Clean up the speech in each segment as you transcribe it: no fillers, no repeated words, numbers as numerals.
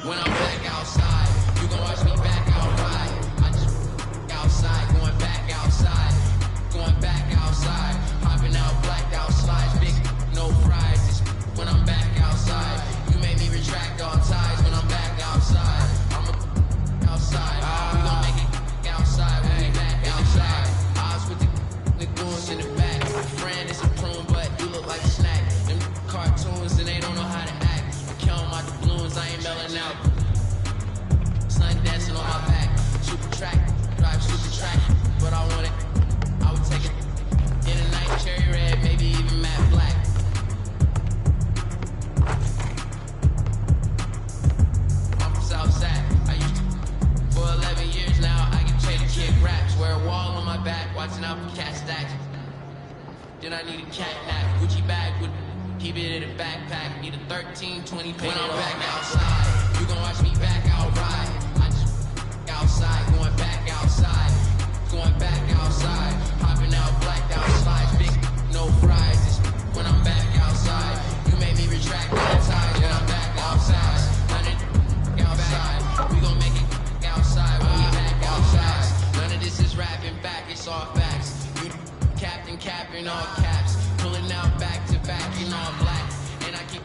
When I'm back outside, you gon' watch me back out ride. I just outside, going back outside, going back outside, hopping out, blacked out slides, big no fries. It's when I'm back outside, you made me retract all ties. When I'm back outside, I'm outside. We gon' make it outside when we back outside. I was with the goons in the back. My friend is a prune, but you look like a snack. Them cartoons and they don't know how to act. I kill my doubloons, I ain't melting out. Sun dancing on my back. Super track, drive super track. But I want it, I would take it in a night, cherry red, maybe even matte black. I'm from Southside. I used to, for 11 years now, I get paid to kick raps. Wear a wall on my back, watching out for cat stacks. Then I need a cat nap, Gucci bag with, keep it in a backpack. Need a 1320 paint. When I'm back outside, you gon' watch me back out ride. I just outside, going back outside, going back outside, hopping out, blacked out slides, big no fries. It's when I'm back outside, you made me retract all ties. When I'm back outside, 100 outside, we gon' make it outside when we back outside. None of this is rapping back, it's all facts. You captain capping all caps, pulling out back to back in all black, and I keep.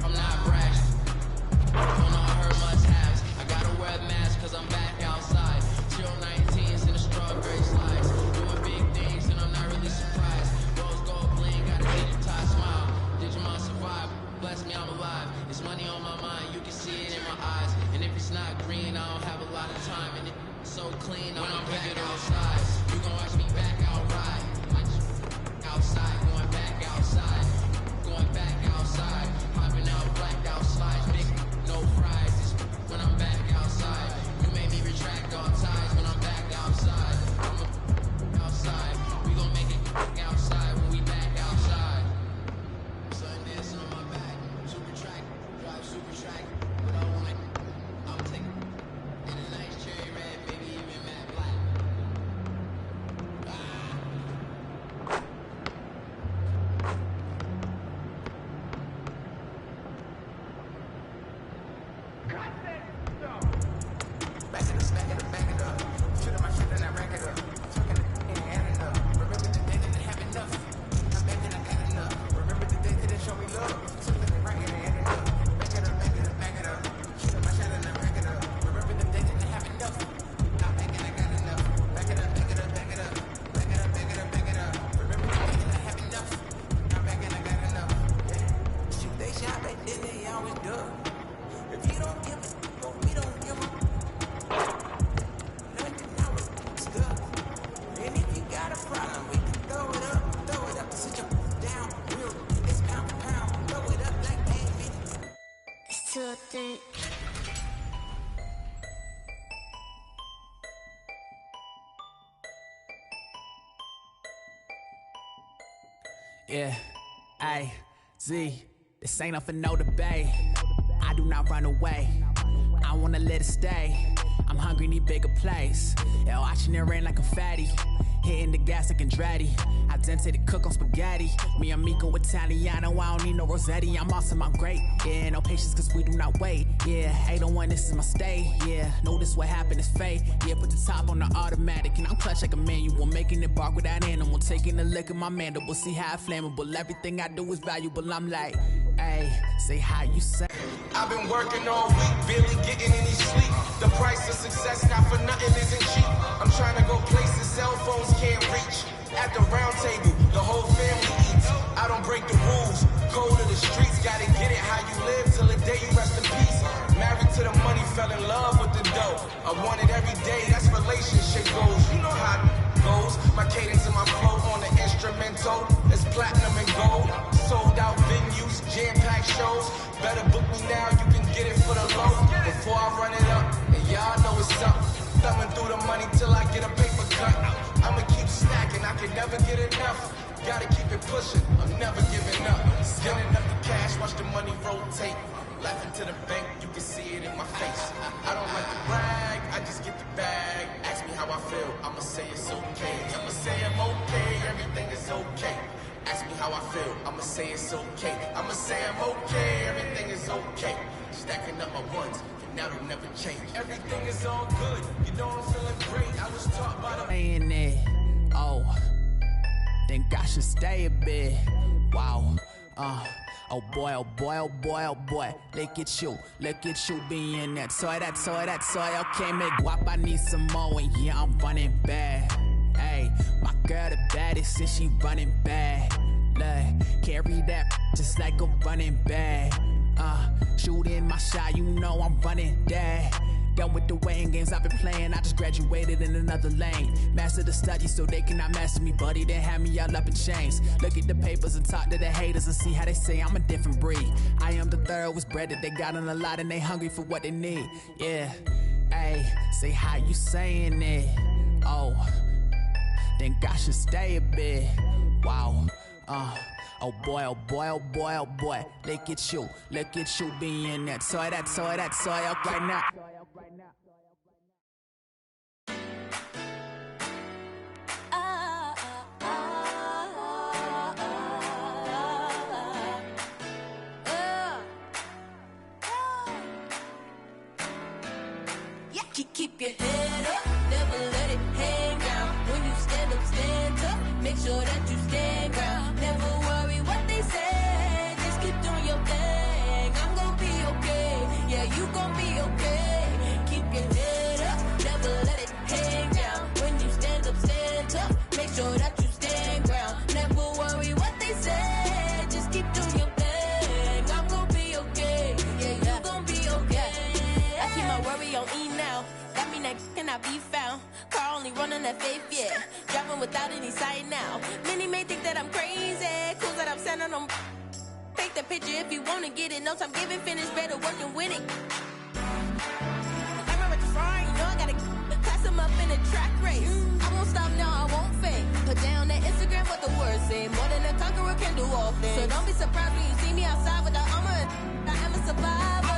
I'm not brash, don't know I heard must haves. I gotta wear a mask cause I'm back outside. Chill 19s in the strawberry slides, doing big things and I'm not really surprised. Rose gold bling, got a digitized smile. Digimon survive, bless me I'm alive. It's money on my mind, you can see it in my eyes. And if it's not green, I don't have a lot of time. And it's so clean, when I'm back outside, you gon' watch me back out ride. I just outside, going back outside, going back outside, hopping out, blacked out slides, big no fries. It's when I'm back outside, you made me retract all ties. When I'm back outside, I'm outside, we gon' make it outside when we back outside. Sun dancing on my back, super track, drive super track. But I want it, I'll take it in a nice cherry red, maybe even matte black. Back it up. Shooting my shit and I rack it up. Talking and adding up. Remember the day that they have enough. I'm back and I got enough. Remember the day that they show me love. Something they right and they adding up. Back it up, back it up, back it up. Shooting my shit and I rack it up. Remember the day that they have enough. I'm back and I got enough. Back it up, back it up, back it up. Back it up, back it up, back it up. Remember the day that I have enough. I'm back and I got enough. Yeah. Shoot, they shot back then, they always do. If you don't give it, well, we don't give it. And if you got a problem, we can throw it up, sit you down, real, it's pound for pound, throw it up like 850. It's too thick. Yeah, A, Z, this ain't up for no debate. I do not run away, I wanna let it stay. I'm hungry, need bigger place. Yeah, watching it rain like a fatty. Hitting the gas like Andretti. I dente to cook on spaghetti. Me amigo Italiano, I don't need no Rossetti. I'm awesome, I'm great. Yeah, no patience cause we do not wait. Yeah, 801, this is my stay. Yeah, notice what happened is fate. Yeah, put the top on the automatic. And I'm clutch like a manual. Making it bark without animal. Taking a lick of my mandible. See how it's flammable. Everything I do is valuable. I'm like, hey, say how you say. I've been working all week, barely getting any sleep. The price of success, not for nothing, isn't cheap. I'm trying to go places cell phones can't reach. At the round table, the whole family eats. I don't break the rules, code of the streets. Gotta get it how you live till the day you rest in peace. Married to the money, fell in love with the dough. I want it every day, that's relationship goals. You know how it goes. My cadence and my flow on the instrumental is platinum and gold. Sold out venues, jam-packed shows. Better book me now, you can get it for the low. Before I run it up, and y'all know what's up. Thumbing through the money till I get a paper cut. I'ma keep stacking, I can never get enough. Gotta keep it pushing, I'm never giving up. Scanning up the cash, watch the money rotate. Laughing to the bank, you can see it in my face. I don't like to brag, I just get the bag. Ask me how I feel, I'ma say it's okay. I'ma say I'm okay, everything is feel. I'ma say it's okay. I'ma say I'm okay. Everything is okay. Stacking up my ones, and that'll never change. Everything is all good. You know I'm feeling great. I was taught by the Saying it, oh, think I should stay a bit. Wow, oh boy, oh boy, oh boy, oh boy. Look at you being that toy, that toy, that toy. Okay, make guap, I need some more, and yeah, I'm running bad. Hey, my girl the baddest, and she running bad. Look, carry that just like a running bag. Shooting my shot, you know I'm running that. Done with the weighing games I've been playing. I just graduated in another lane. Master the study so they cannot master me, buddy. They have me all up in chains. Look at the papers and talk to the haters and see how they say I'm a different breed. I am the thoroughest bred that they got in a lot and they hungry for what they need. Yeah, hey, say how you saying it. Oh, think I should stay a bit. Wow, oh boy, oh boy, oh boy, oh boy. Look at you being that toy, that toy, that toy. Up right now. Keep your head up, never let it hang down. When you stand up, stand up. Make sure that you stand ground. Never worry what they say. Just keep doing your thing. I'm gonna be okay. Yeah, you gonna be okay. Keep your head up, never let it hang down. When you stand up, stand up. Make sure that you stand ground. Never worry what they say. Just keep doing your thing. I'm gonna be okay. Yeah, you gonna be okay. I keep my worry on E now. Got me next, cannot be found. Car only running that faith, yeah. Driving without any sight now. Many may think that I'm crazy. Cool that I'm sending them. Take the picture if you wanna get it. No time giving, finish better working with it. I remember the frying, you know I gotta class them up in a track race. I won't stop now, I won't fake. Put down that Instagram what the words say. More than a conqueror can do all things. So don't be surprised when you see me outside with the armor. I am a survivor.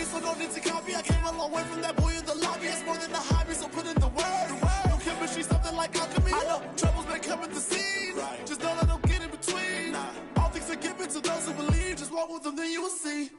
So no need to copy. I came a long way from that boy in the lobby. It's more than a hobby, so put in the word. No chemistry, something like alchemy. I know troubles may come at the seeds. Just know I don't get in between. All things are given to those who believe. Just walk with them, then you will see.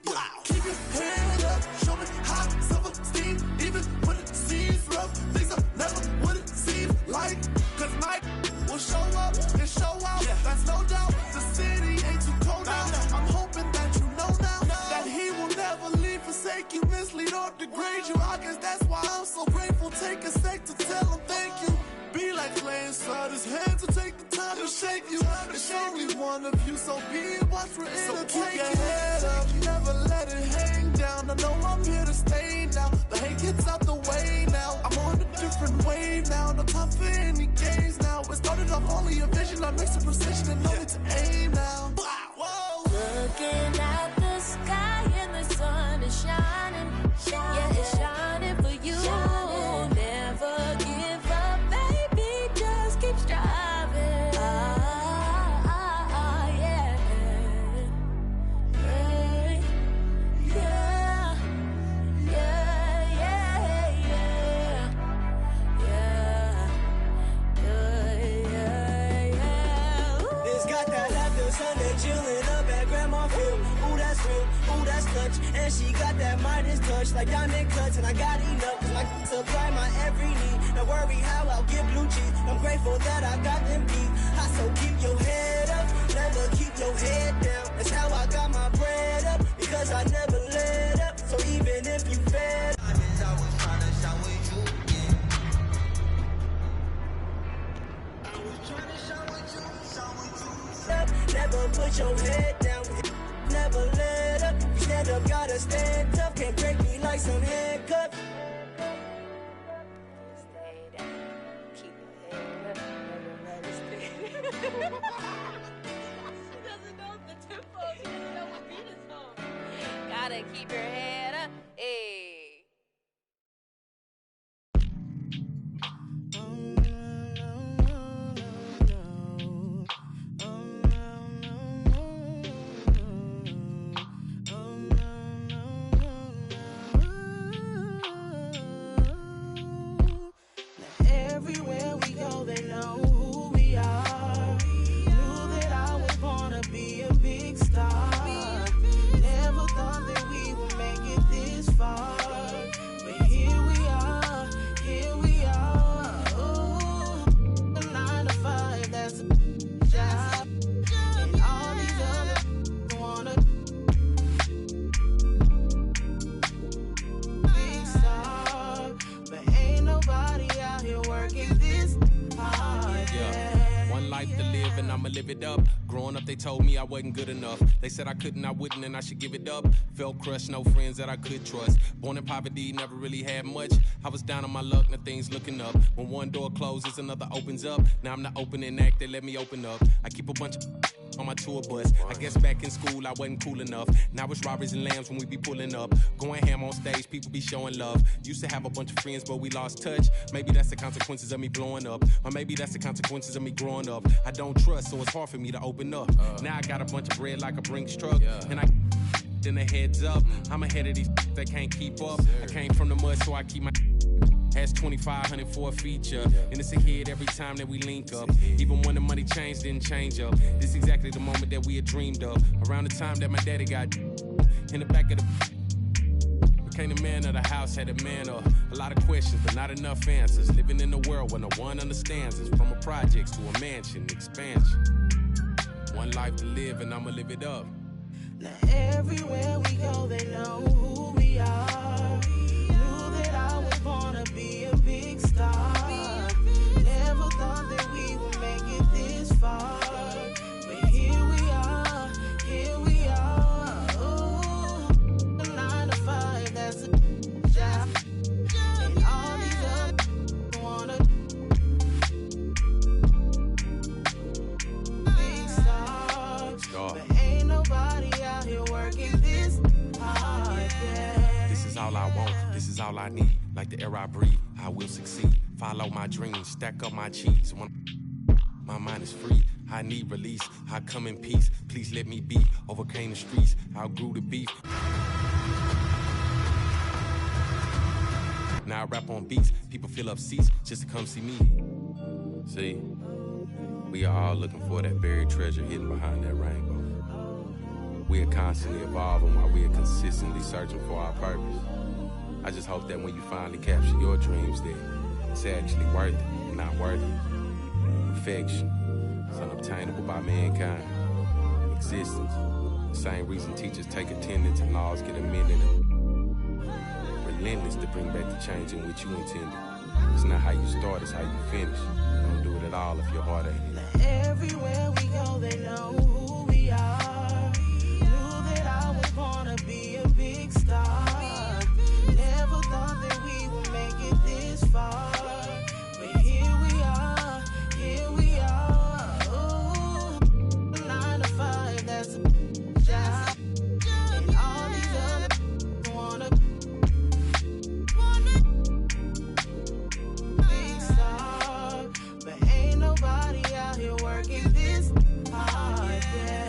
Keep your head up, show me high self-esteem. Even when it seems rough, things are never what it seems like. Cause night will show up and show out. That's no doubt. The city ain't too cold now. I'm hoping that you know now that he will never leave, forsake you, mislead or degrade you. I guess that's why I'm so grateful. Take a sec to tell him thank you. Be like clay inside his hand to take the time to shake you. There's only one of you, so be it. Watch for it. So keep your head up, never let it hang down. I know I'm here to stay now. The hate gets out the way now. I'm on a different wave now. No time for any games now. It started off only a vision. I mix the precision and know it to aim now. Whoa. Looking at the sky and the sun is shining. Yeah, it's shining for you. Never give up, baby. Just keep striving. Yeah. Yeah. Yeah. It's got that laughter, Sunday chilling up at Grandma Field. Ooh, that's real, ooh, that's clutch. And she got that Midas touch, like diamond cuts. And I got enough, cause my supply my every need. Don't worry how I'll get blue cheese. I'm grateful that I got them beat. So keep your head up, never keep your head down. That's how I got my bread up, because I never let up. So even if you fed, I was trying to shout with you, yeah. I was trying to shout with you. Never put your head down, never let up. You stand up, gotta stand tough. Can't break me like some handcuffs. Stay down. Keep your head up. Never let it stay. She doesn't know the tempo. She doesn't know what beat is on. Gotta keep your head up. Hey. Everywhere we go, they know who we are. live and I'ma live it up. Growing up, they told me I wasn't good enough. They said I couldn't, I wouldn't, and I should give it up. Felt crushed, no friends that I could trust. Born in poverty, never really had much. I was down on my luck, now things looking up. When one door closes, another opens up. Now I'm not opening act, they let me open up. I keep a bunch of on my tour bus. I guess back in school I wasn't cool enough. Now it's robberies and lambs when we be pulling up. Going ham on stage, people be showing love. Used to have a bunch of friends, but we lost touch. Maybe that's the consequences of me blowing up. Or maybe that's the consequences of me growing up. I don't trust, so it's hard for me to open up. Now I got a bunch of bread like a Brinks truck. And I in the heads up. I'm ahead of these that can't keep up. I came from the mud, so I keep my has 2,500 for a feature, and it's a hit every time that we link up. Even when the money changed, didn't change up. This is exactly the moment that we had dreamed of. Around the time that my daddy got in the back of the became the man of the house, had a man of a lot of questions, but not enough answers. Living in a world where no one understands us. From a projects to a mansion, expansion. One life to live, and I'ma live it up. Now everywhere we go, they know who we are. Knew that I was born to be a big star. Never thought that we would make it this far. But here we are, here we are. Ooh, 9 to 5, that's a job. And all these other wanna big stars. But ain't nobody out here working this hard, yeah. This is all I want, this is all I need. Like the air I breathe, I will succeed. Follow my dreams, stack up my cheese. My mind is free, I need release. I come in peace, please let me be. Overcame the streets, outgrew the beef. Now I rap on beats, people fill up seats just to come see me. See, we are all looking for that buried treasure hidden behind that rainbow. We are constantly evolving while we are consistently searching for our purpose. I just hope that when you finally capture your dreams, that it's actually worth it and not worth it. Perfection is unobtainable by mankind. Existence, the same reason teachers take attendance and laws get amended. Relentless to bring back the change in which you intended. It's not how you start, it's how you finish. Don't do it at all if your heart ain't in it. Everywhere we go, they know who we are. Knew that I was born to be a big star. Never thought that we would make it this far. But here we are, here we are. Ooh, 9 to 5, that's a job. And all these other wanna big star. But ain't nobody out here working this hard, yeah.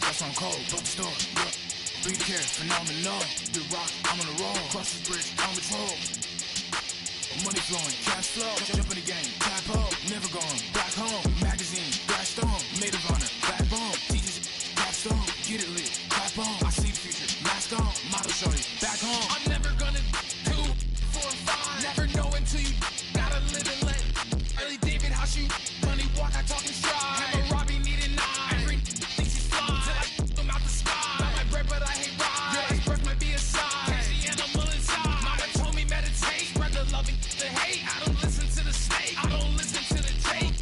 That's on cold, dope store, yeah. 3K, phenomenal. The rock, I'm on the roll. Cross this bridge, I'm on patrol. Money flowing, cash flow. Jump in the game, tap up, never gone. Back home, magazine, dash stone. Made of honor, backbone. Teachers, capstone, get it lit, clap on. I see the future, mask on, model shorty, back home. I'm never gonna do 4 and 5. Never know until you gotta live and let. Early David, how she money walk, I talking stride. Have a Robbie need a 9. Every thinks he's fly. Till I them out the sky. Got my bread, but I hate ride. Your last breath might be a sign. Catch the animal inside. Mama told me meditate. Spread the love and the hate. I don't listen to the snake. I don't listen to the tape.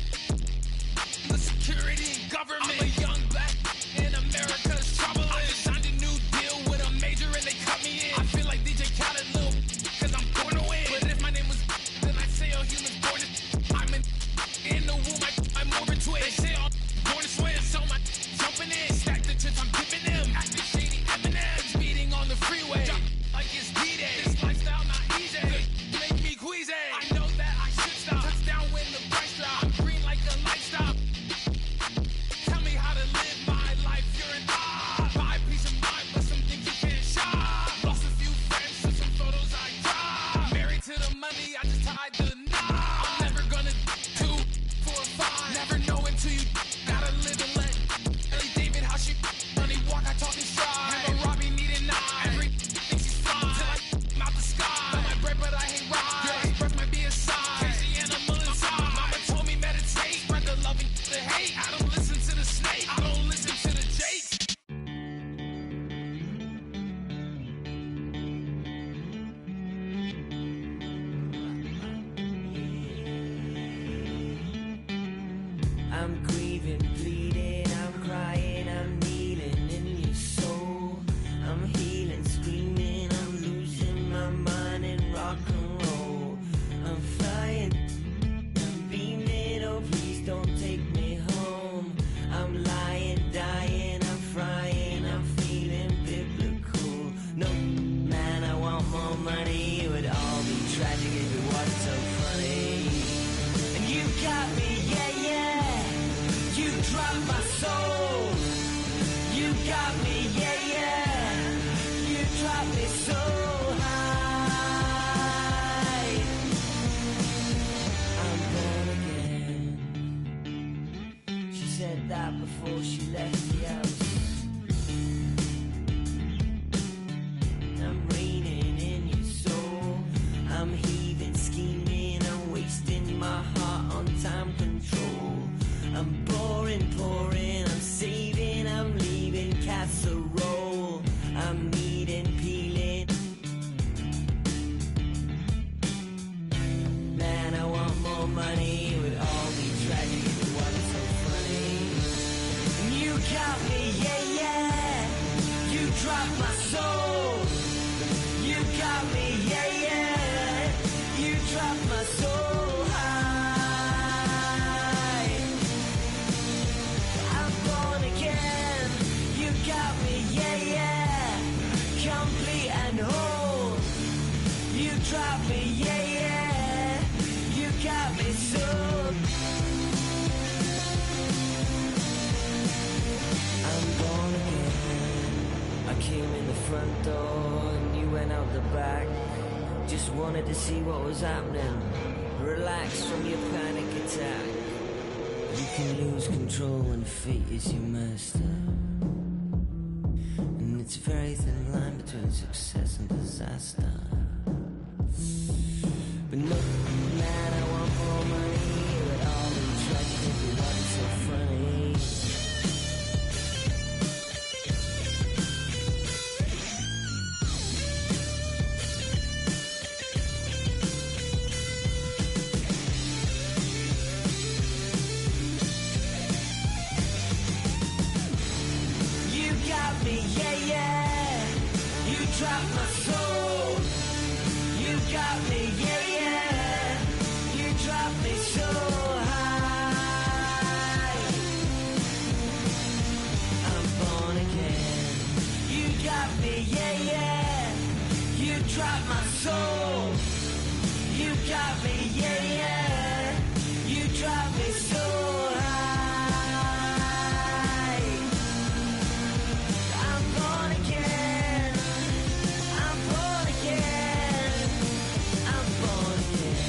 before she left the house. I'm raining in your soul. I'm heaving, scheming, I'm wasting my heart on time control. I'm pouring, I'm saving, I'm leaving casserole. I'm eating, peeling. Man, I want more money. It would all be tragic if it wasn't so funny. And you got me, yeah, yeah. You dropped my soul. You got me, yeah, yeah. You dropped my soul high. I'm born again. You got me, yeah, yeah. Complete and whole. You dropped me, yeah, yeah. You got me so. I'm born again. I came in the front door and you went out the back. Just wanted to see what was happening. Relax from your panic attack. You can lose control when fate is your master. And it's a very thin line between success and disaster. But no, man, I want more money. It would all be tragic if it wasn't so funny. You got me, yeah, yeah. You dropped my soul. You got me, yeah, yeah. You dropped me so high. I'm born again. You got me, yeah, yeah. You dropped my soul. You got me, yeah, yeah. You dropped me so high. I'm born again. I'm born again. I'm born again.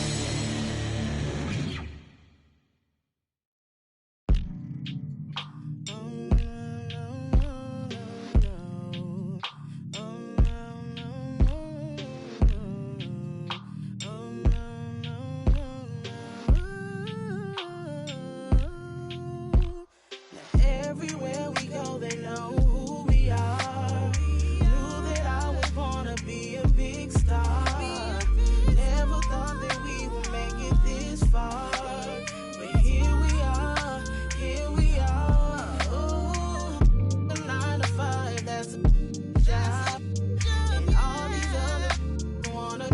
Everywhere we go, they know who we are. Knew that I was born to be a big star. Never thought that we would make it this far. But here we are, here we are. Ooh, a 9 to 5, that's a job. And all these other wanna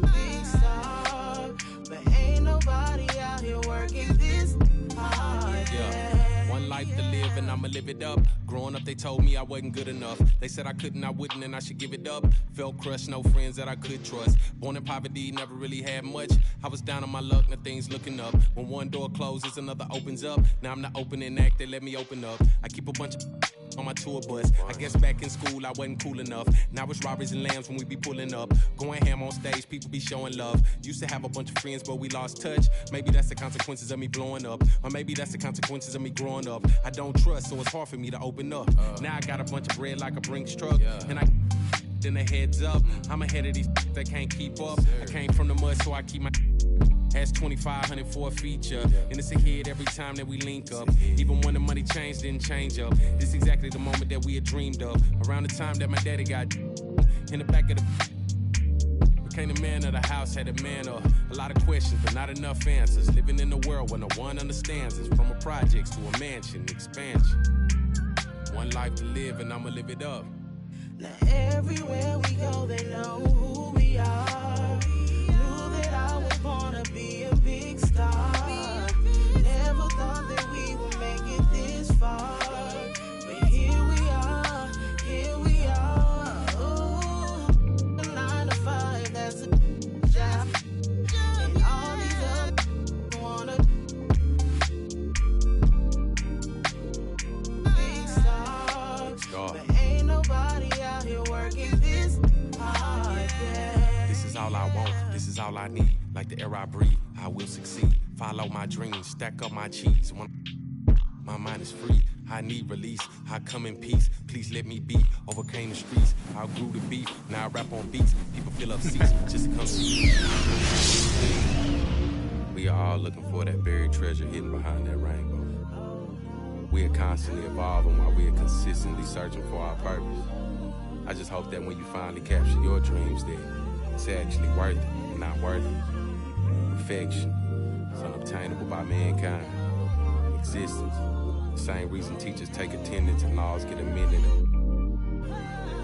big star. But ain't nobody out here working this hard. Yeah. One life to live and I'ma live it up. Growing up, they told me I wasn't good enough. They said I couldn't, I wouldn't, and I should give it up. Felt crushed, no friends that I could trust. Born in poverty, never really had much. I was down on my luck, now things looking up. When one door closes, another opens up. Now I'm the opening act, they let me open up. I keep a bunch of on my tour bus. I guess back in school I wasn't cool enough. Now it's robberies and lambs when we be pulling up. Going ham on stage, people be showing love. Used to have a bunch of friends, but we lost touch. Maybe that's the consequences of me blowing up. Or maybe that's the consequences of me growing up. I don't trust, so it's hard for me to open up. Now I got a bunch of bread like a Brinks truck. And I in the heads up. I'm ahead of these that can't keep up. I came from the mud, so I keep my has 2,500 for a feature. And it's a hit every time that we link up. Even when the money changed, didn't change up. This is exactly the moment that we had dreamed of. Around the time that my daddy got in the back of the became the man of the house, had a man of a lot of questions, but not enough answers. Living in a world where no one understands us. From a projects to a mansion, expansion. One life to live and I'ma live it up. Now everywhere we go, they know who we are. Knew that I was born to be a big star. Never thought that we would make it this far. But here we are, here we are. Ooh, a 9 to 5, that's a job. And all these other wanna big stars. But ain't nobody out here working this hard, yeah. This is all I want, this is all I need. Like the air I breathe, I will succeed. Follow my dreams, stack up my cheese. My mind is free, I need release. I come in peace, please let me be. Overcame the streets, I grew the beat. Now I rap on beats, people fill up seats just to come see. We are all looking for that buried treasure hidden behind that rainbow. We are constantly evolving while we are consistently searching for our purpose. I just hope that when you finally capture your dreams, that it's actually worth it and not worth it. Perfection is unobtainable by mankind. Existence, the same reason teachers take attendance and laws get amended.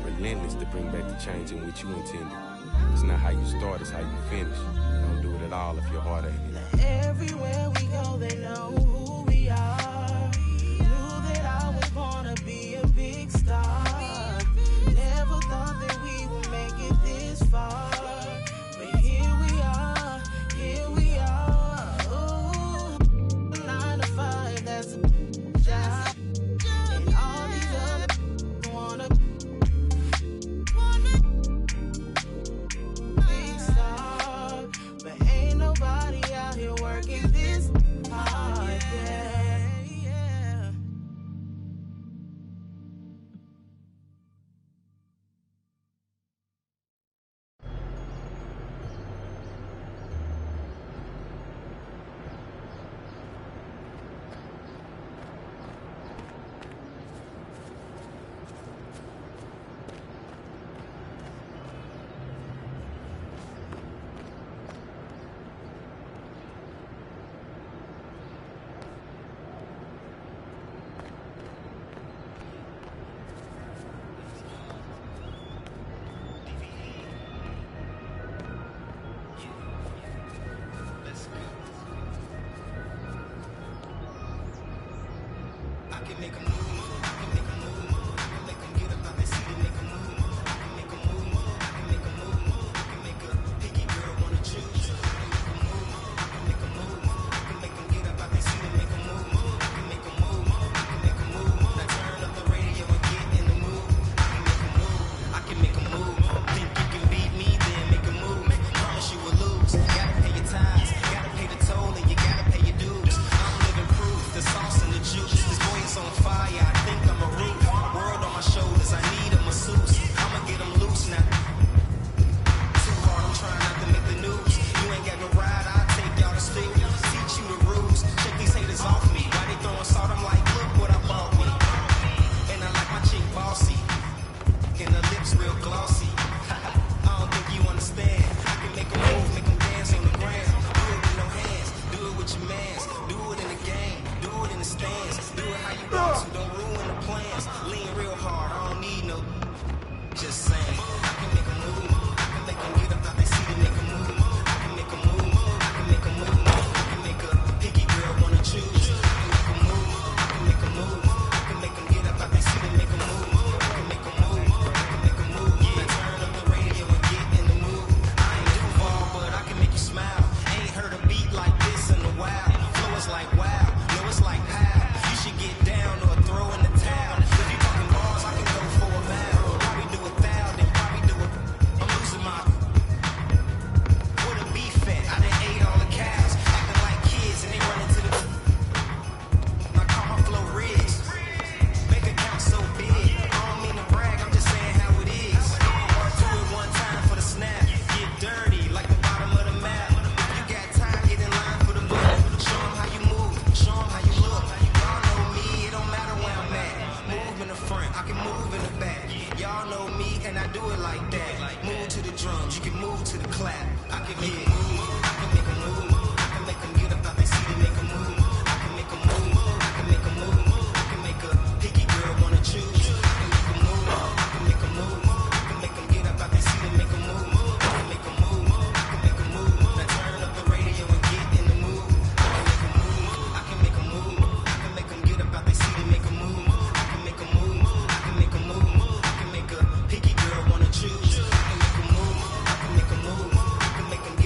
Relentless to bring back the change in which you intended. It's not how you start, it's how you finish. Don't do it at all if your heart ain't in it. Everywhere we go, they know who we are. Knew that I was born to be a big star. Never thought that we would make it this far. But here we are, here we are. Ooh, 9 to 5, that's a job. And all these other wanna big star. But ain't nobody out here working this hard, yeah. Choose. I can make a move. I can make a move. I can make 'em get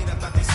up out their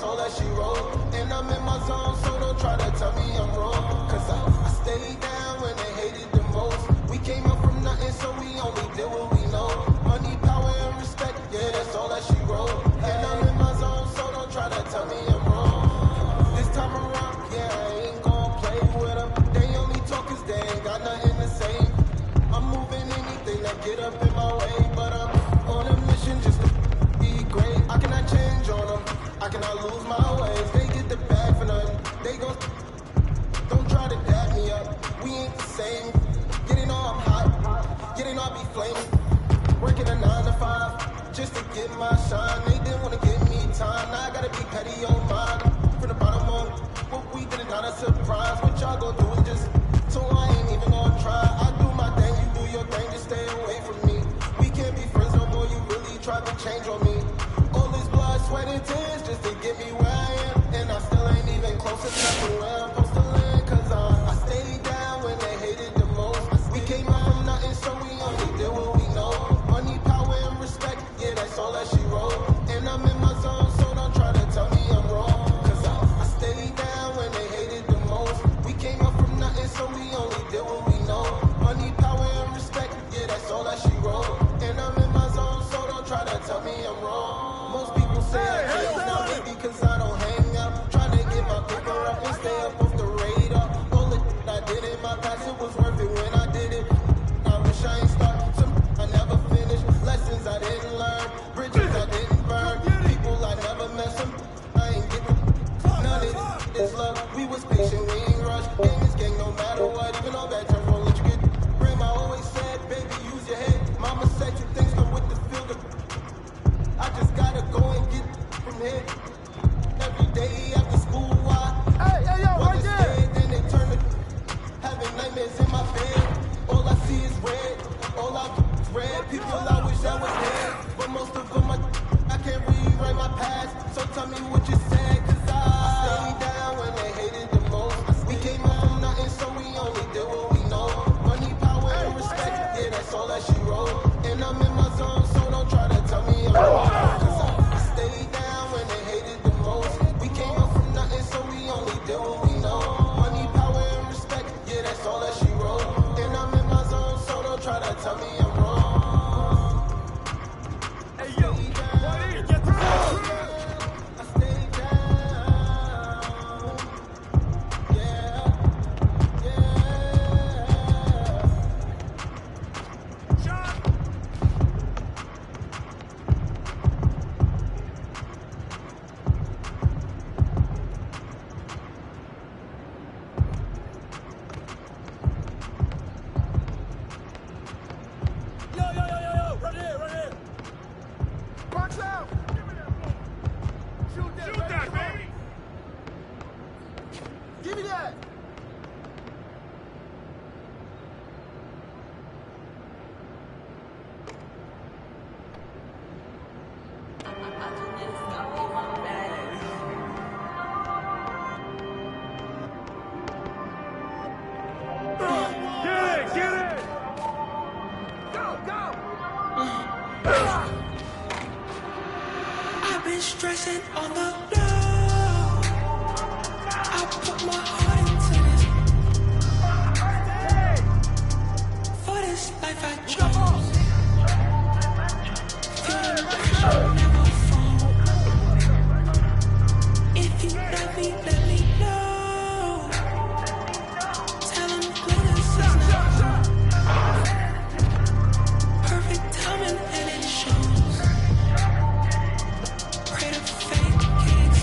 all that she wrote. And I'm in my zone, so don't try to tell me I'm wrong. Cause I stayed down when they hated the most. We came up from nothing, so we only did what we know. Money, power, and respect, yeah, that's all that she wrote. And I'm in my zone, so don't try to tell me I'm wrong. This time around, yeah, I ain't gon' play with them. They only talk cause they ain't got nothing to say. I'm moving anything that get up in my way, but I'm on a mission just to be great. I cannot change on them, I cannot lose my ways. They get the bag for nothing, they gon' don't try to dab me up. We ain't the same. Getting all I'm hot, getting all be flaming. Working a 9 to 5 just to get my shine. They didn't wanna give me time. Now I gotta be petty on mine. From the bottom on what we did is not a surprise. What y'all gon' do is just so I ain't even gonna try. I do my thing, you do your thing, just stay away from me. We can't be friends no more. You really tried to change on me. All this blood, sweat, and tears just to get me where I am, and I still ain't even close enough to where I'm supposed to land. Cause I stayed down when they hated the most. We came up from nothing, so we only did what we know. Money, power, and respect, yeah, that's all that she wrote. And I'm in my zone, so don't try to tell me I'm wrong. Cause I stayed down when they hated the most. We came up from nothing, so we only did what we know. Money, power, and respect, yeah, that's all that she wrote. And I'm in my zone, so don't try to tell me I'm wrong. Most people say I change now, maybe cause I don't hang out. Trying to get my paper up and stay up off the radar. All the I did in my past, it was worth it when I did it. I wish I ain't start some I never finished. Lessons I didn't learn, bridges I didn't burn. People I never met, some I ain't get none of this love. We was patient, we ain't rushed. Gang is gang no matter what, even all bad turns won't let you get. Grandma always said, baby, use your head. Mama said you things come with the field of. I just gotta go and get from here. Every day after school, I was scared, then they turn to having nightmares in my bed. All I see is red, all I do is red. People I wish I was dead, but most of them I can't rewrite my past. So tell me what you said, cause I stayed down when they hated the most. We came up from nothing, so we only did what we know. Money, power, and respect, yeah, that's all that she wrote. And I'm in my zone, so don't try to tell me I'm wrong. Cause I stayed down when they hated the most. We came up from nothing, so we only did what we know. Money, power, and respect, yeah, that's all that she wrote. And I'm in my zone, so don't try to tell me I'm wrong. Hey yo, get the I stayed down. Yeah, Yo, right here. Box out. Shoot that, baby. Give me that. Get it. Go. I've been stressing on the low. I put my heart into this. For this life I chose. Feel the pressure, never fall. If you love me, let me know. Tell them glitters is not perfect timing and it shows. Pray to fate, can't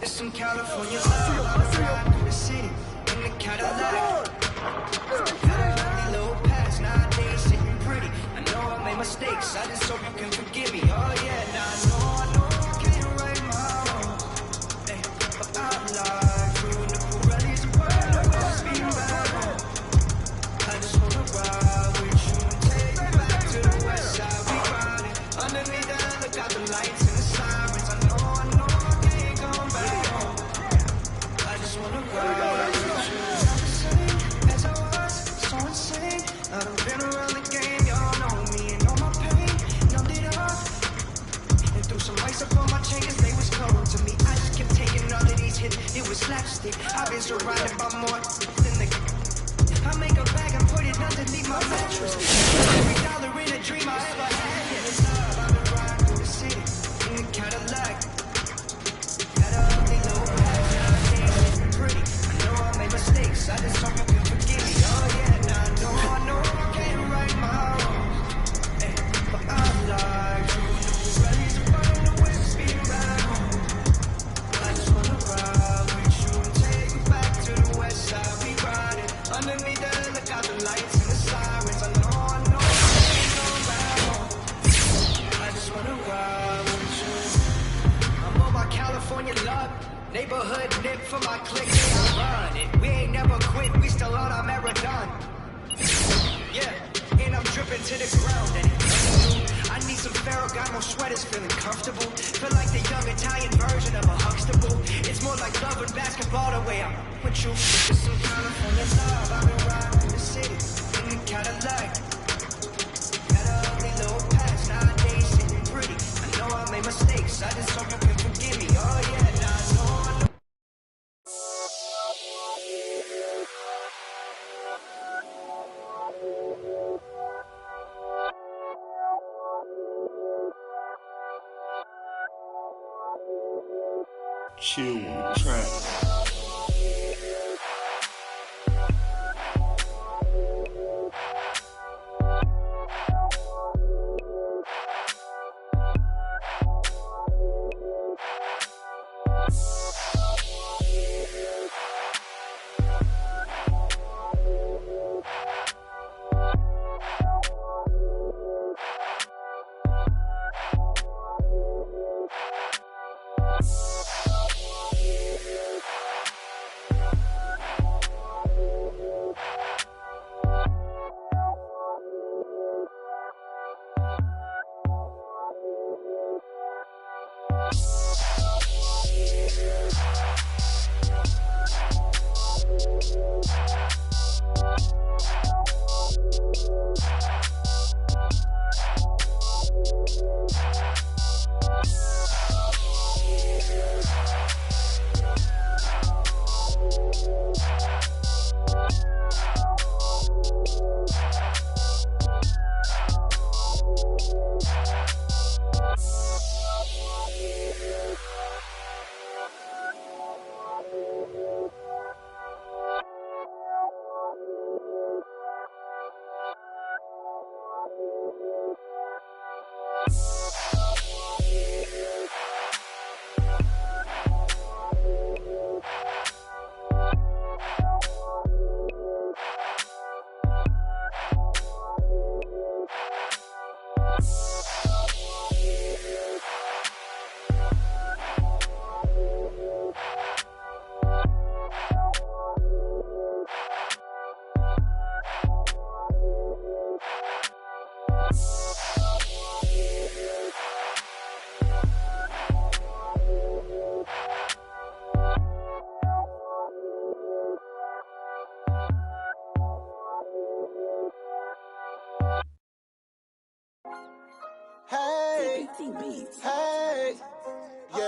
It's some California love. I ride through the city in the Cadillac. Had a lovely little past, nowadays sitting pretty. I know I made mistakes, I just hope you can forgive me. Oh yeah, now I know I can't right my wrong. Hey, but I'm like through the Pirellis and Pirellis, speeding back home. I just wanna ride with you and take you back to the west side. We riding underneath the look out the lights and the sirens. I know I can't come back home. I just wanna ride with you. I'm the same as I was, so insane. I done been around the game, y'all know me and all my pain. Numbed it up and threw some ice up on my chain 'cause they was cold to me. I just kept taking all of these hits, it was slapstick. I've been surrounded by more than the. I make a bag and put it underneath my mattress. Every dollar in a dream I ever had. Yeah, it's love. I've been riding through the city in the Cadillac. Had a ugly little past, nowadays looking pretty. I know I made mistakes, I just hope you can forgive me. Oh yeah, now I know I can't right my wrong. Hey, but I'm like you, the rallies are running away, speeding back home. I just wanna ride with you and take you back to the west side. We riding underneath the look out the lights and the sirens. I know I can't go back home. I just wanna ride with you. I'm on my California love. Neighborhood nip for my clique, yeah, I run it. We ain't never quit, we still on our marathon. Yeah, and I'm dripping to the ground. And I need some Ferragamo sweaters, feeling comfortable. Feel like the young Italian version of a Huxtable. It's more like love and basketball the way I'm with you. It's some California love. I've been riding through the city in the Cadillac. Had a ugly little past, nowadays sitting pretty. I know I made mistakes, I just hope you can forgive me. Oh yeah, now I know. Chill on the track. Beats. Hey, yeah.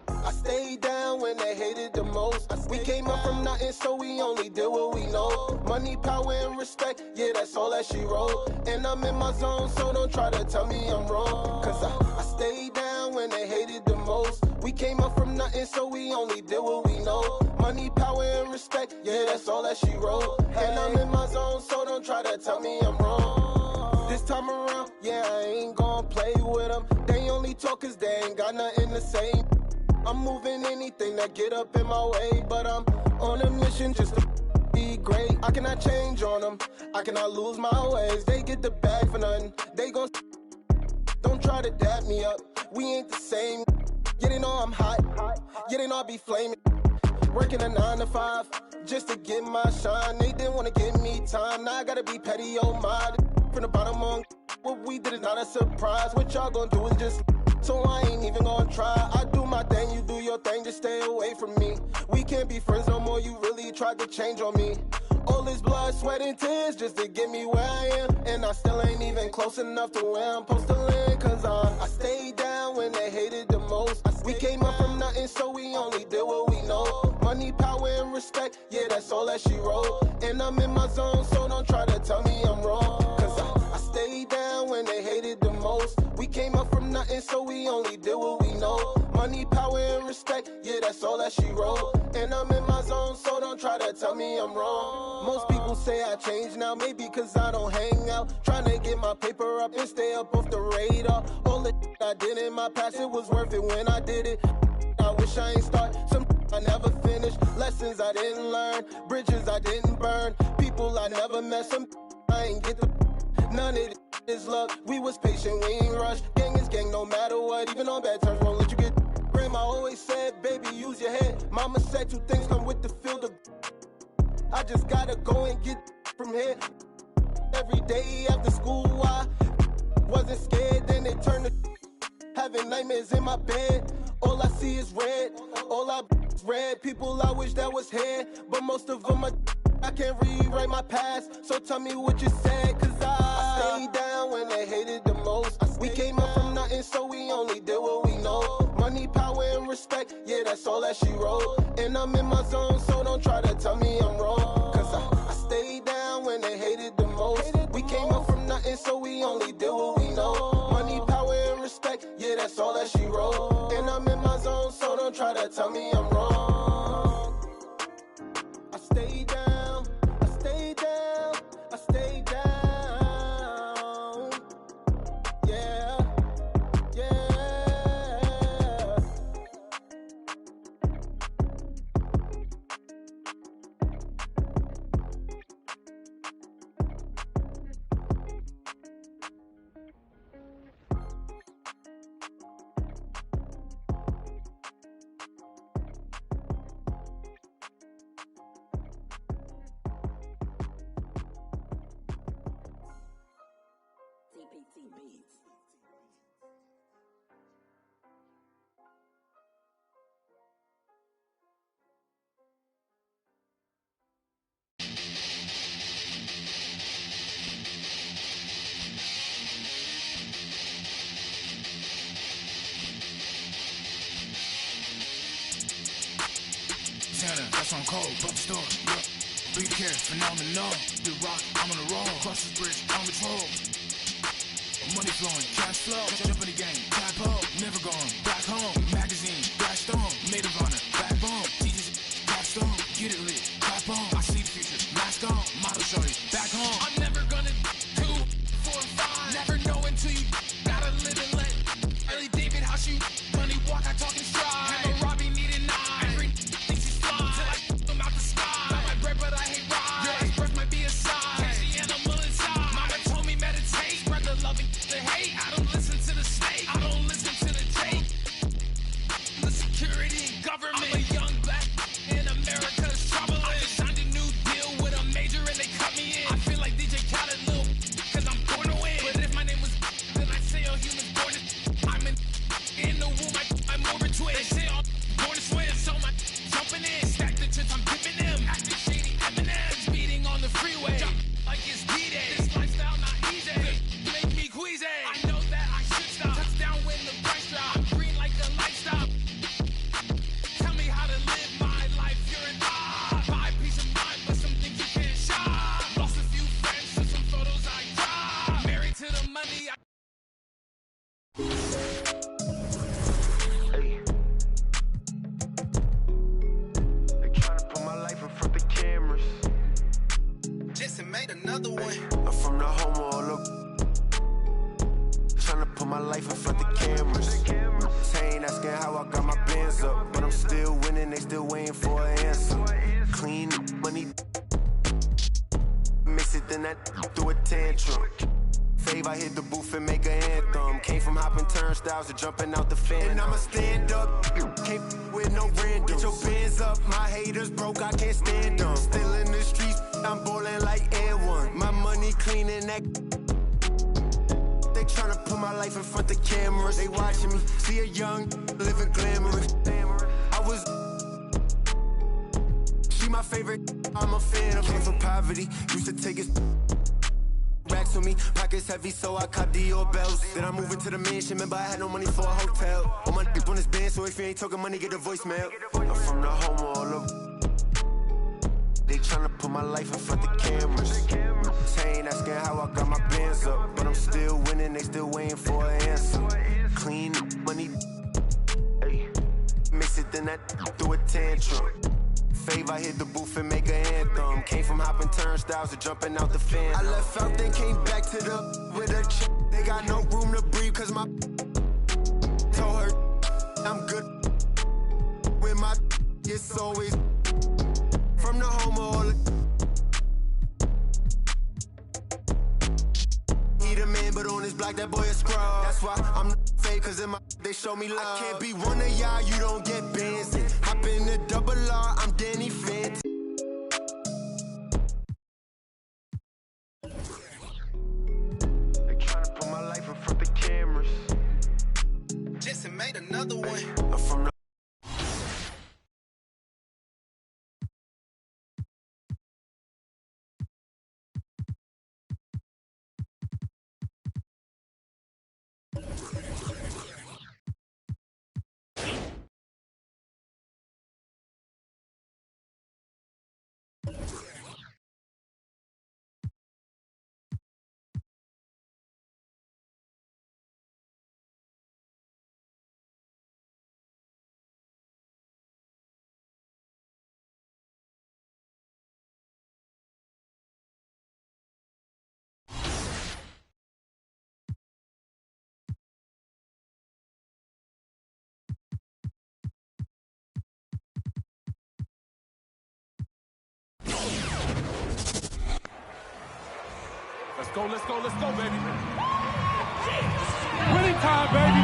I stayed down when they hated the most. We came up from nothing, so we only did what we know. Money, power, and respect, yeah, that's all that she wrote. And I'm in my zone, so don't try to tell me I'm wrong. Cause I stayed down when they hated the most. We came up from nothing, so we only did what we know. Money, power, and respect, yeah, that's all that she wrote. And I'm in my zone, so don't try to tell me I'm wrong. This time around, yeah, I ain't gon' play with them. They only talk cause they ain't got nothing to say. I'm moving anything that get up in my way, but I'm on a mission just to be great. I cannot change on them, I cannot lose my ways. They get the bag for nothing, they gon' don't try to dap me up. We ain't the same, yeah they know I'm hot, yeah they know I be flaming. Working a 9 to 5, just to get my shine. They didn't wanna give me time, now I gotta be petty, oh my. From the bottom on, what we did is not a surprise. What y'all gon' do is just, so I ain't even gonna try. I do my thing, you do your thing, just stay away from me. We can't be friends no more, you really tried to change on me. All this blood, sweat, and tears just to get me where I am. And I still ain't even close enough to where I'm supposed to land. Cause I stayed down when they hated the most. We came up from nothing, so we only did what we know. Money, power, and respect, yeah, that's all that she wrote. And I'm in my zone, so don't try to tell me I'm wrong. Cause I stayed down when they hated the most. We came up from nothing, so we only did what we know. Money, power, and respect, yeah, that's all that she wrote. And I'm in my zone, so don't try to tell me I'm wrong. Most people say I changed now, maybe cause I don't hang out. Trying to get my paper up and stay up off the radar. All the I did in my past, it was worth it when I did it. I wish I ain't start, some I never finished. Lessons I didn't learn, bridges I didn't burn. People I never met, some I ain't get the none of it is luck. We was patient, we ain't rush. Gang is gang no matter what, even on bad terms won't let you get. Grandma always said, baby, use your head. Mama said two things come with the field of. I just gotta go and get from here. Every day after school I wasn't scared, then they turned to having nightmares in my bed. All I see is red, all I is red. People I wish that was here, but most of them I can't rewrite my past. So tell me what you said, cause I stayed down when they hated the most. We came up from nothing, so we only did what we know. Money, power, and respect, yeah, that's all that she wrote. And I'm in my zone, so don't try to tell me I'm wrong. Cause I stayed down when they hated the most. We came up from nothing, so we only did what we know. Money, power, and respect, yeah, that's all that she wrote. And I'm in my zone, so don't try to tell me I'm wrong. I stayed down, I stayed down, I stayed down. Yeah, yeah. TPT Beats. Santa, that's on cold, bump store, yeah. Big care, phenomenal. The rock, I'm on the roll. Cross this bridge, I'm on patrol. Money flowing, cash flow. Jump in the game, tap up, never gone. Back home, magazine, flashed on. Native honor, backbone. DJs, capstone, get it lit, clap on. I see the future, mask on, model show you. Back home, I'm never gonna 2, 4, 5. Never know until you gotta live and let. Early David, how she money walk, I talk and stride. Hey, Robbie needed 9. Every thinks he's fly. Till I them out the sky. Got my bread, but I hate ride. Your ex breath might be a sign. Catch the animal inside. Mama told me meditate. Spread the love and the hate. I don't listen to the snake. I don't listen to the tape. Hey. They tryna put my life in front of the cameras. Jason made another one. I'm from the home all up. Tryna put my life in front of the cameras. They ain't asking how I got my bands up, but I'm still winning, they still waiting for an answer. Clean money, mix it, then that through a tantrum. Fave, I hit the booth and make an anthem. Came from hopping turnstiles to jumping out the fan. And I'ma stand up, can't with no random. Get your bands up, my haters broke, I can't stand them. Still in the streets, I'm ballin' like Air One. My money clean and that. They tryna put my life in front of cameras. They watching me, see a young, living glamorous. I was, she my favorite, I'm a fan of. Came from poverty, used to take his racks on me, pockets heavy, so I cop Dior bells. Then I moved into the mansion, remember I had no money for a hotel. All my on this band, so if you ain't talking money, get a voicemail. I'm from the home all of. They tryna put my life in front of cameras. They ain't asking how I got my bands up, but I'm still winning, they still waiting for an answer. Clean money, hey. Mix it, then that through a tantrum. Fave, I hit the booth and make an anthem. Came from hopping turnstiles to jumping out the fan. I left out, then came back to the with a chick. They got no room to breathe, cause my told her I'm good. With my it's always from the home of all. He the man, but on his block, that boy a scrub. That's why I'm fake, cause in my they show me love. I can't be one of y'all, you don't get bands in. Hop in the double R, I'm Danny Fenton. They tryna put my life in front of cameras. Jason made another one. I'm from the Let's go, baby. Winning time, baby.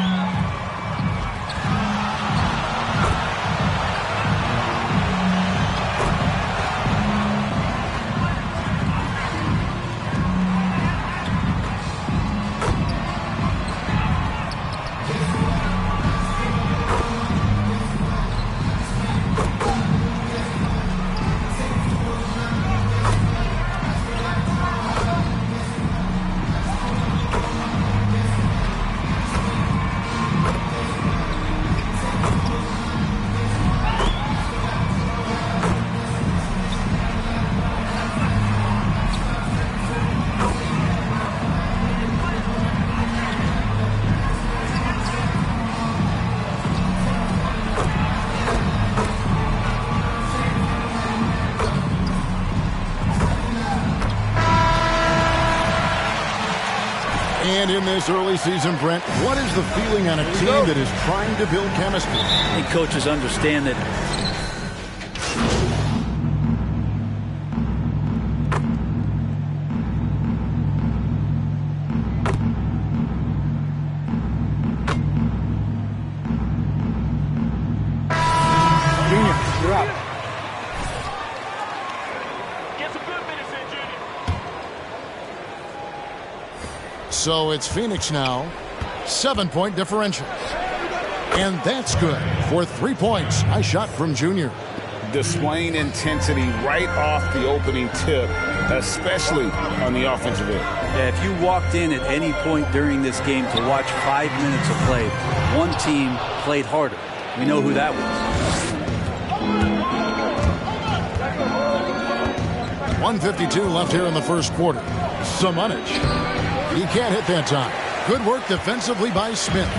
And in this early season, Brent, what is the feeling on a team that is trying to build chemistry? I think coaches understand that Junior, you're up. So it's Phoenix now, 7-point differential. And that's good for 3 points. Nice shot from Junior. Displaying intensity right off the opening tip, especially on the offensive end. Yeah, if you walked in at any point during this game to watch 5 minutes of play, one team played harder. We know who that was. 1:52 left here in the first quarter. Samanic. He can't hit that time. Good work defensively by Smith.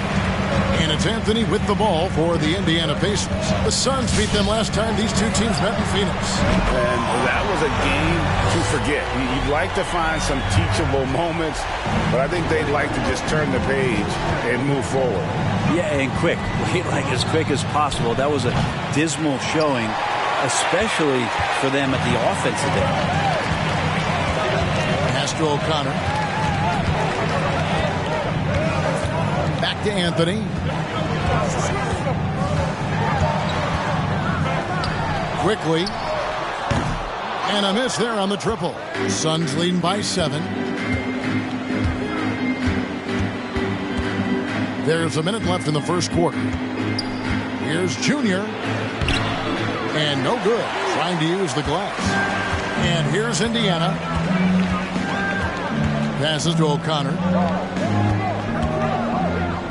And it's Anthony with the ball for the Indiana Pacers. The Suns beat them last time these two teams met in Phoenix. And that was a game to forget. You'd like to find some teachable moments, but I think they'd like to just turn the page and move forward. Yeah, and quick. Like as quick as possible. That was a dismal showing, especially for them at the offensive end. Pass to O'Connor. Back to Anthony. Quickly. And a miss there on the triple. Suns leading by 7. There's a minute left in the first quarter. Here's Junior. And no good. Trying to use the glass. And here's Indiana. Passes to O'Connor.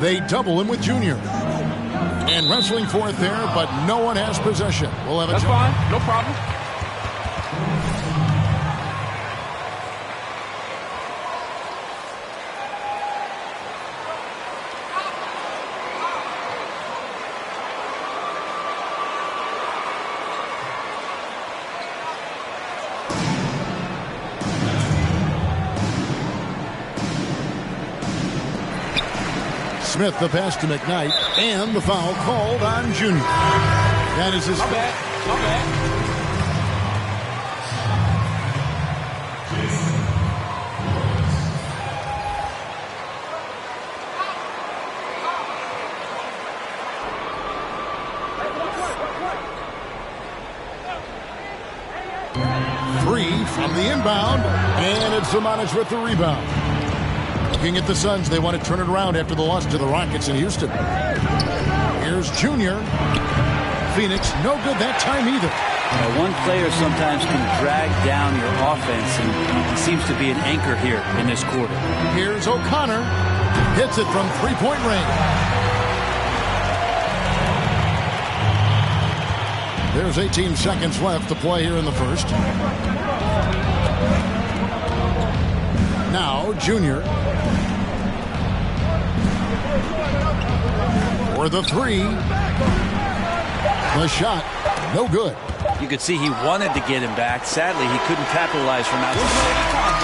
They double him with Junior. And wrestling for it there, but no one has possession. We'll have a That's fine. No problem. Smith the pass to McKnight, and the foul called on Junior. That is his foul. My bad. 3 from the inbound, and it's Zimonjic with the rebound. Looking at the Suns, they want to turn it around after the loss to the Rockets in Houston. Here's Junior. Phoenix, no good that time either. One player sometimes can drag down your offense, and he seems to be an anchor here in this quarter. Here's O'Connor. Hits it from three-point range. There's 18 seconds left to play here in the first. Now, Junior. For the 3. The shot, no good. You could see he wanted to get him back. Sadly, he couldn't capitalize from outside.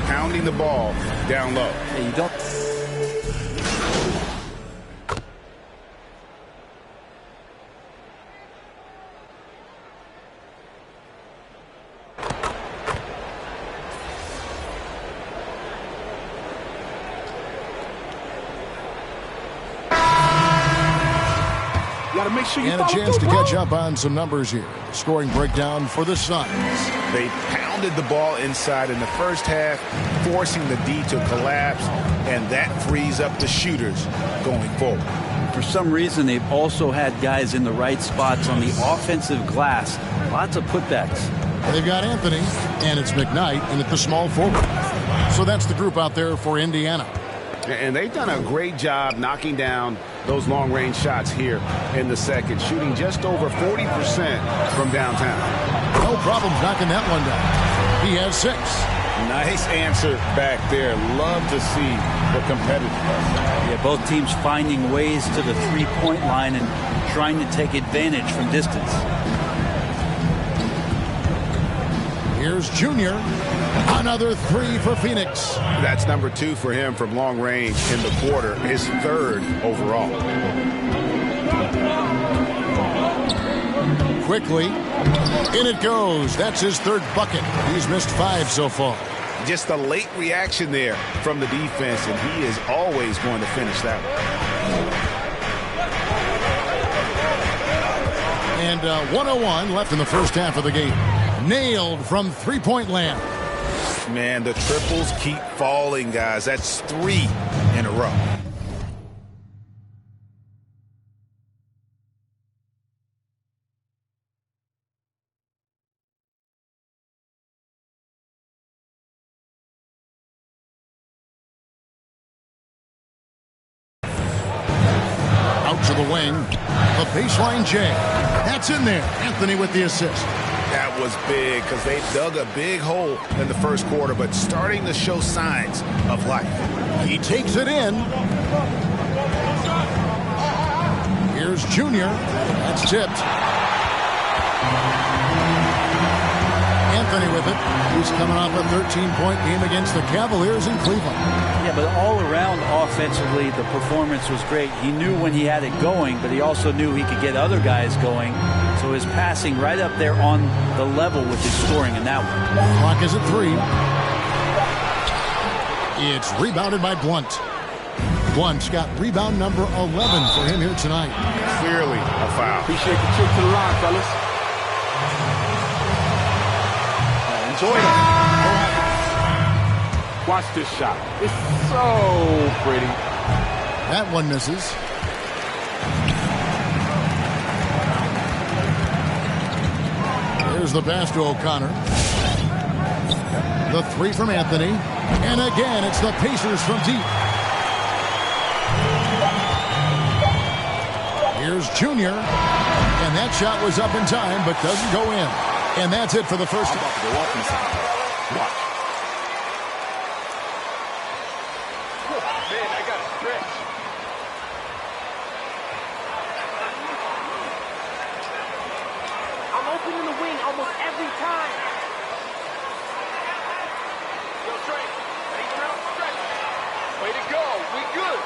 pounding the ball down low. Yeah, you don't. Make sure you and a chance to catch up on some numbers here. Scoring breakdown for the Suns. They pounded the ball inside in the first half, forcing the D to collapse, and that frees up the shooters going forward. For some reason, they've also had guys in the right spots on the offensive glass. Lots of putbacks. They've got Anthony, and it's McKnight, and at the small forward. So that's the group out there for Indiana. And they've done a great job knocking down those long-range shots here in the second, shooting just over 40% from downtown. No problems knocking that one down. He has 6. Nice answer back there. Love to see the competitiveness. Yeah, both teams finding ways to the three-point line and trying to take advantage from distance. Here's Junior. Another 3 for Phoenix. That's number 2 for him from long range in the quarter, his 3rd overall. Quickly, in it goes. That's his 3rd bucket. He's missed 5 so far. Just a late reaction there from the defense, and he is always going to finish that one. And 1:01 left in the first half of the game. Nailed from three-point land. Man, the triples keep falling, guys. That's 3 in a row. Out to the wing. The baseline J. That's in there. Anthony with the assist. That was big because they dug a big hole in the first quarter, but starting to show signs of life. He takes it in. Here's Junior. That's tipped. Anthony with it. He's coming off a 13-point game against the Cavaliers in Cleveland. Yeah, but all around offensively, the performance was great. He knew when he had it going, but he also knew he could get other guys going. So his passing right up there on the level with his scoring in that one. Clock is at 3. It's rebounded by Blunt. Blunt's got rebound number 11 for him here tonight. Clearly a foul. Appreciate the trip to the line, fellas. Enjoy it. Watch this shot. It's so pretty. That one misses. There's the pass to O'Connor. The 3 from Anthony. And again, it's the Pacers from deep. Here's Junior. And that shot was up in time, but doesn't go in. And that's it for the first. I'm about to go off inside. Watch. Oh, man, I got to stretch. I'm open in the wing almost every time. Yo, Trey, ain't around stretch. Way to go. We good.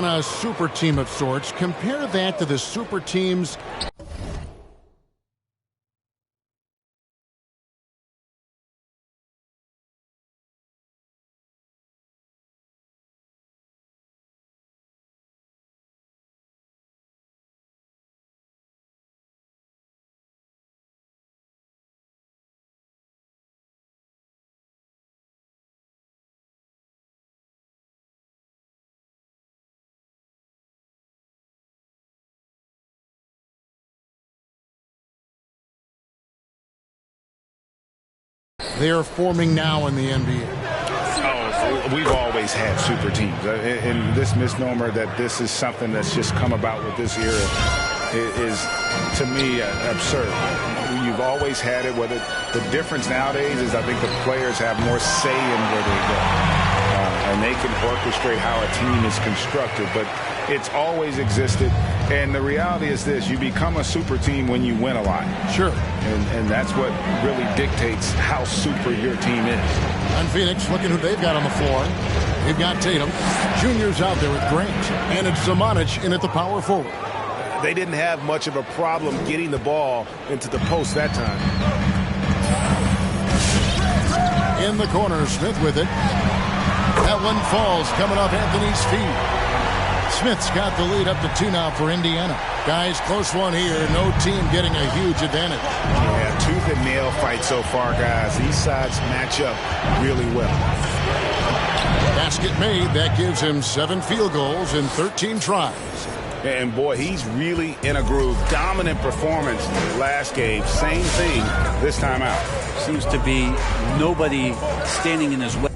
on a super team of sorts. Compare that to the super teams. They are forming now in the NBA. Oh, we've always had super teams. And this misnomer that this is something that's just come about with this era is, to me, absurd. You've always had it. Whether the difference nowadays is I think the players have more say in where they go. And they can orchestrate how a team is constructed. But it's always existed. And the reality is this: you become a super team when you win a lot. Sure. And that's what really dictates how super your team is. And Phoenix, looking who they've got on the floor. They've got Tatum. Junior's out there with Grant. And it's Zamanic in at the power forward. They didn't have much of a problem getting the ball into the post that time. In the corner, Smith with it. That one falls, coming off Anthony's feet. Smith's got the lead up to 2 now for Indiana. Guys, close one here. No team getting a huge advantage. Yeah, tooth and nail fight so far, guys. These sides match up really well. Basket made. That gives him 7 field goals in 13 tries. And boy, he's really in a groove. Dominant performance in the last game. Same thing this time out. Seems to be nobody standing in his way.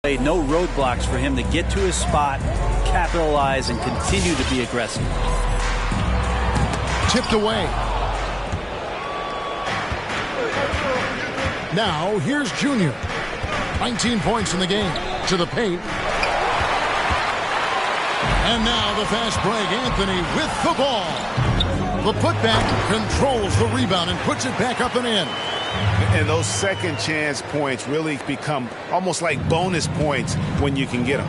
No roadblocks for him to get to his spot, capitalize, and continue to be aggressive. Tipped away. Now, here's Junior. 19 points in the game. To the paint. And now the fast break. Anthony with the ball. The putback controls the rebound and puts it back up and in. And those second chance points really become almost like bonus points when you can get them.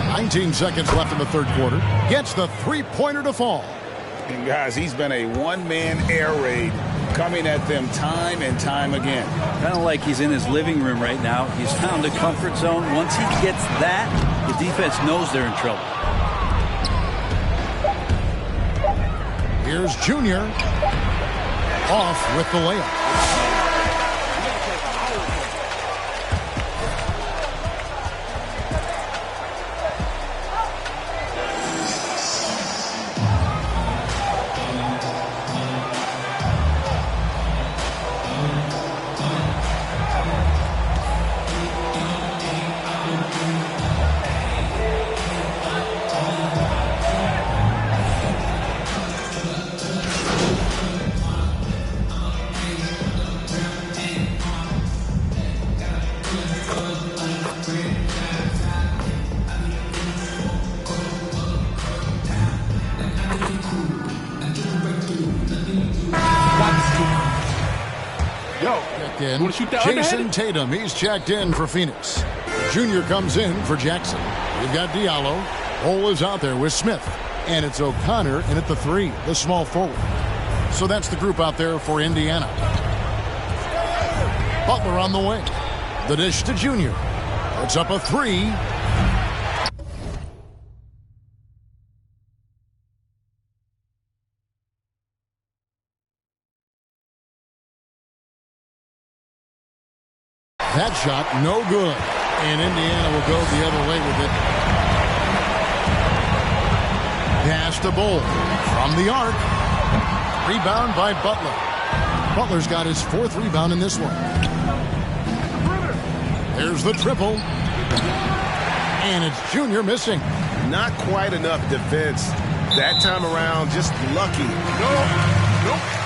19 seconds left in the third quarter. Gets the three-pointer to fall. And guys, he's been a one-man air raid coming at them time and time again. Kind of like he's in his living room right now. He's found a comfort zone. Once he gets that, the defense knows they're in trouble. Here's Junior. Off with the layup. Jason Tatum, he's checked in for Phoenix. Junior comes in for Jackson. We've got Diallo. Cole is out there with Smith. And it's O'Connor in at the three, the small forward. So that's the group out there for Indiana. Butler on the way. The dish to Junior. Puts up a three. That shot, no good. And Indiana will go the other way with it. Pass to Bull. From the arc. Rebound by Butler. Butler's got his fourth rebound in this one. There's the triple. And it's Junior missing. Not quite enough defense. That time around, just lucky. Nope.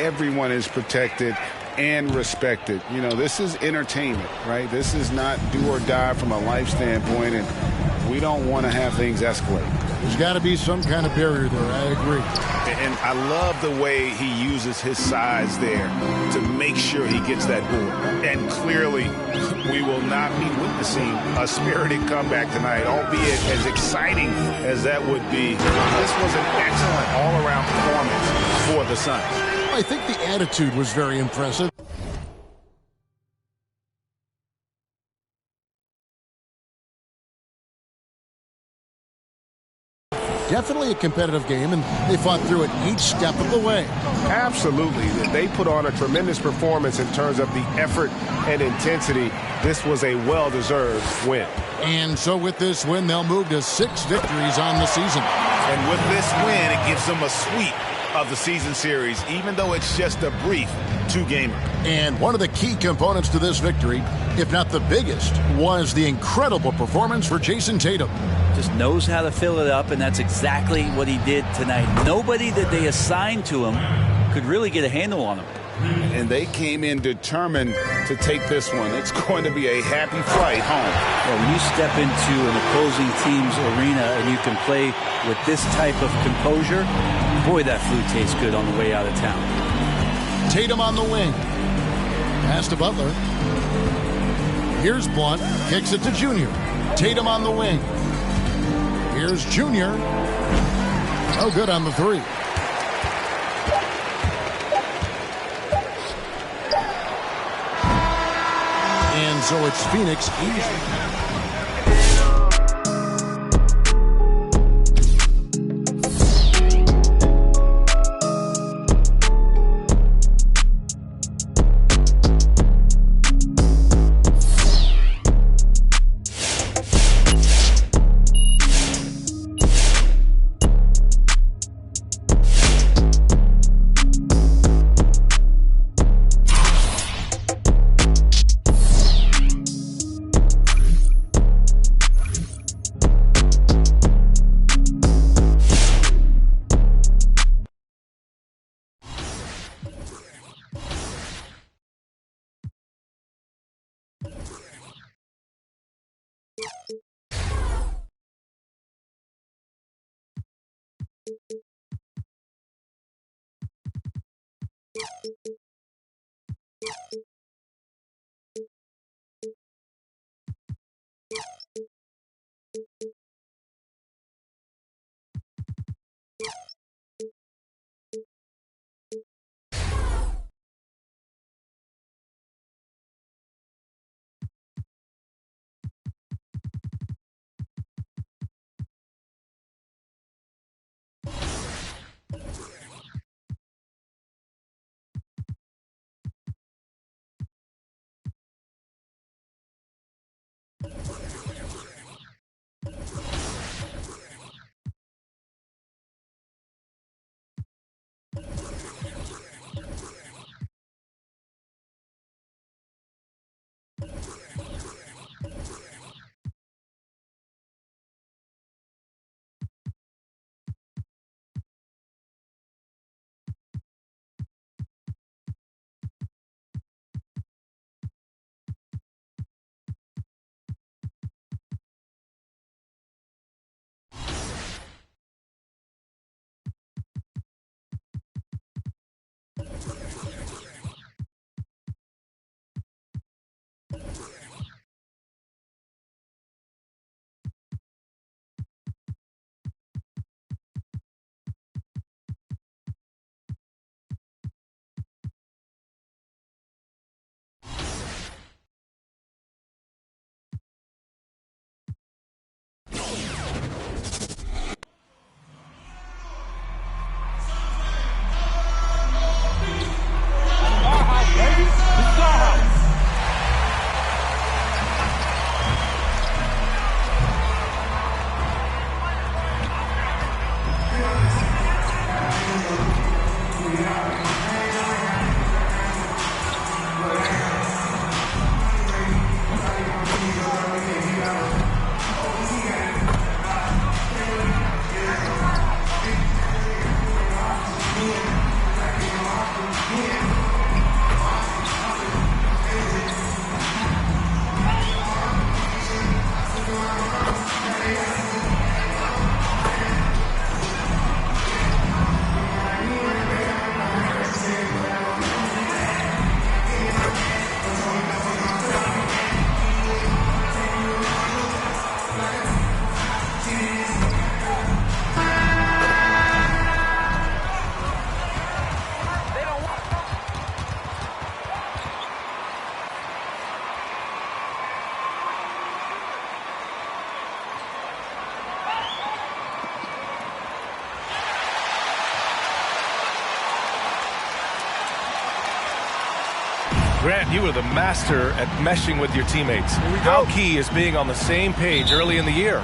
everyone is protected and respected. You know, this is entertainment, right? This is not do or die from a life standpoint, and we don't want to have things escalate. There's got to be some kind of barrier there. I agree. And I love the way he uses his size there to make sure he gets that board. And clearly, we will not be witnessing a spirited comeback tonight, albeit as exciting as that would be. This was an excellent all-around performance for the Suns. I think the attitude was very impressive. Definitely a competitive game, and they fought through it each step of the way. Absolutely. They put on a tremendous performance in terms of the effort and intensity. This was a well-deserved win. And so with this win, they'll move to 6 victories on the season. And with this win, it gives them a sweep of the season series, even though it's just a brief 2-gamer. And one of the key components to this victory, if not the biggest, was the incredible performance for Jason Tatum. Just knows how to fill it up, and that's exactly what he did tonight. Nobody that they assigned to him could really get a handle on him. And they came in determined to take this one. It's going to be a happy flight home. Well, when you step into an opposing team's arena and you can play with this type of composure, boy, that food tastes good on the way out of town. Tatum on the wing. Pass to Butler. Here's Blunt. Kicks it to Junior. Tatum on the wing. Here's Junior. Oh, good on the 3. And so it's Phoenix easy. Grant, you are the master at meshing with your teammates. How key is being on the same page early in the year?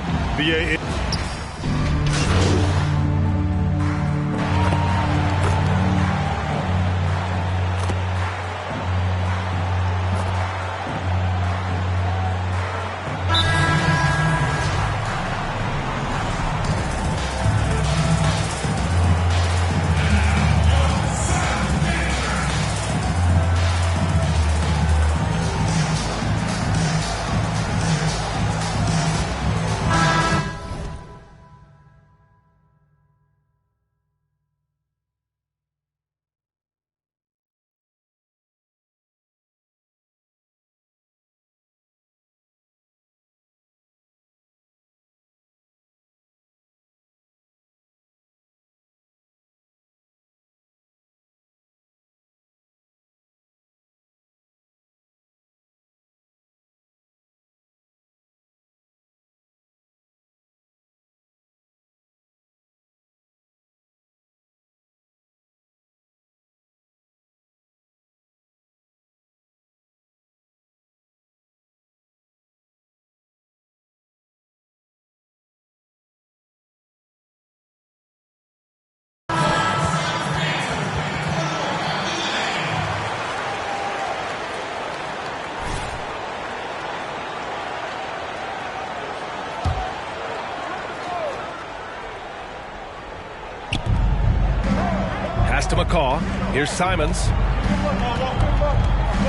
To McCaw. Here's Simons.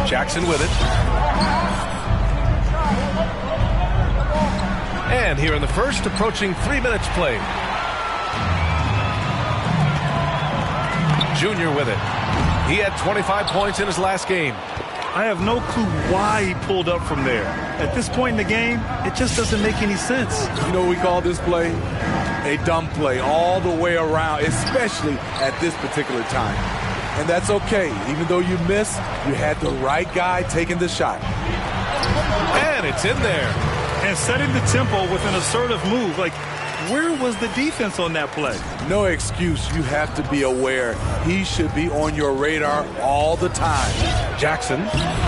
Jackson with it. And here in the first, approaching 3 minutes played. Junior with it. He had 25 points in his last game. I have no clue why he pulled up from there. At this point in the game, it just doesn't make any sense. You know what we call this play? A dumb play all the way around, especially at this particular time. And that's okay. Even though you missed, you had the right guy taking the shot. And it's in there. And setting the tempo with an assertive move. Like, where was the defense on that play? No excuse. You have to be aware. He should be on your radar all the time. Jackson,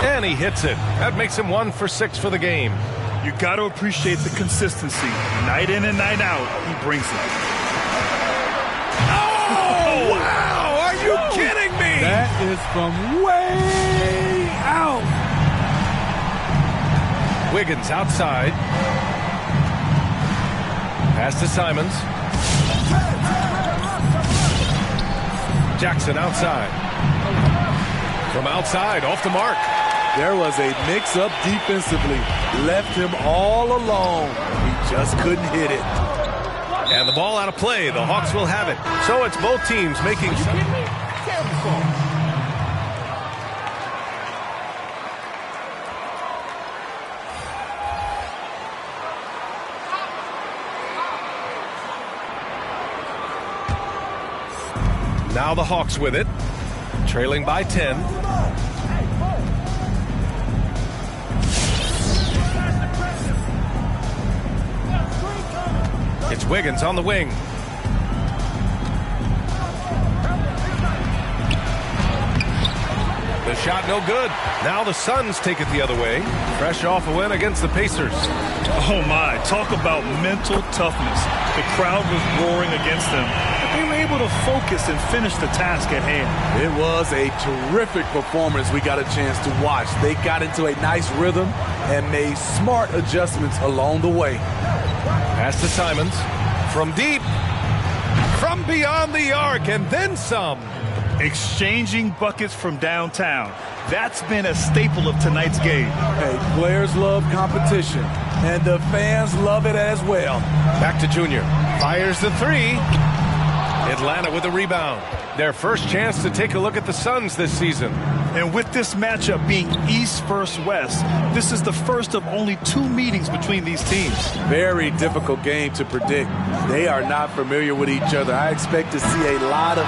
and he hits it. That makes him 1 for 6 for the game. You got to appreciate the consistency. Night in and night out, he brings it. Oh, wow! Are you kidding me? That is from way out. Wiggins outside. Pass to Simons. Jackson outside. From outside, off the mark. There was a mix-up defensively. Left him all alone. He just couldn't hit it. And the ball out of play. The Hawks will have it. So it's both teams making some. Now the Hawks with it. Trailing by 10. It's Wiggins on the wing. The shot no good. Now the Suns take it the other way. Fresh off a win against the Pacers. Oh my, talk about mental toughness. The crowd was roaring against them. But they were able to focus and finish the task at hand. It was a terrific performance we got a chance to watch. They got into a nice rhythm and made smart adjustments along the way. Pass to Simons. From deep. From beyond the arc and then some. Exchanging buckets from downtown. That's been a staple of tonight's game. Hey, players love competition, and the fans love it as well. Back to Junior. Fires the three. Atlanta with the rebound. Their first chance to take a look at the Suns this season. And with this matchup being East versus West, this is the first of only 2 meetings between these teams. Very difficult game to predict. They are not familiar with each other. I expect to see a lot of...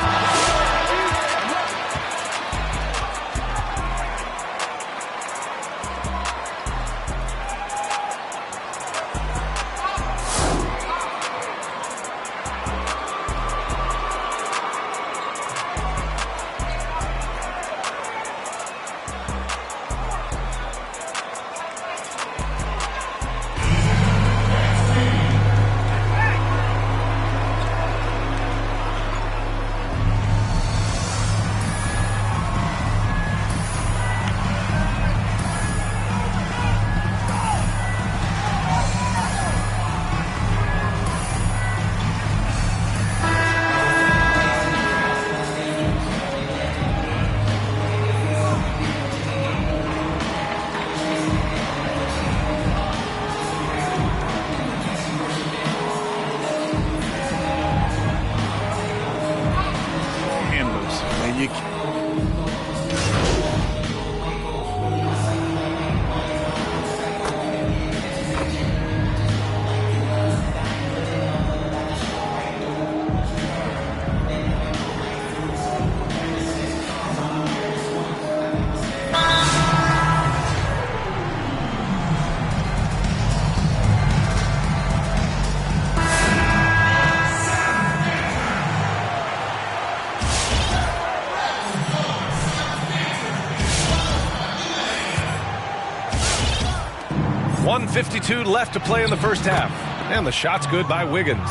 1:52 left to play in the first half. And the shot's good by Wiggins.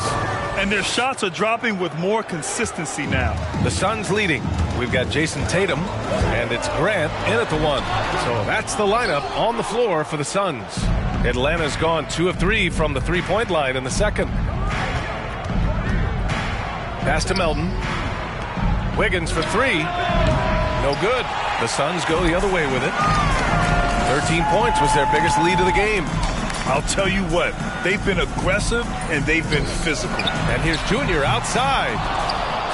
And their shots are dropping with more consistency now. The Suns leading. We've got Jason Tatum, and it's Grant in at the 1. So that's the lineup on the floor for the Suns. Atlanta's gone 2 of 3 from the three-point line in the second. Pass to Melton. Wiggins for 3. No good. The Suns go the other way with it. 13 points was their biggest lead of the game. I'll tell you what, they've been aggressive and they've been physical. And here's Junior outside.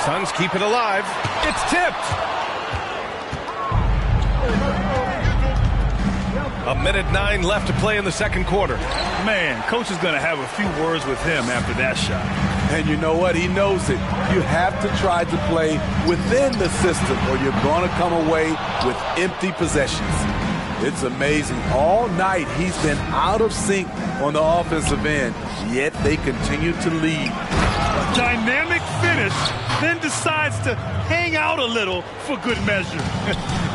Suns keep it alive. It's tipped. 1:09 left to play in the second quarter. Man, coach is going to have a few words with him after that shot. And you know what? He knows it. You have to try to play within the system or you're going to come away with empty possessions. It's amazing. All night he's been out of sync on the offensive end, yet they continue to lead. A dynamic finish, then decides to hang out a little for good measure.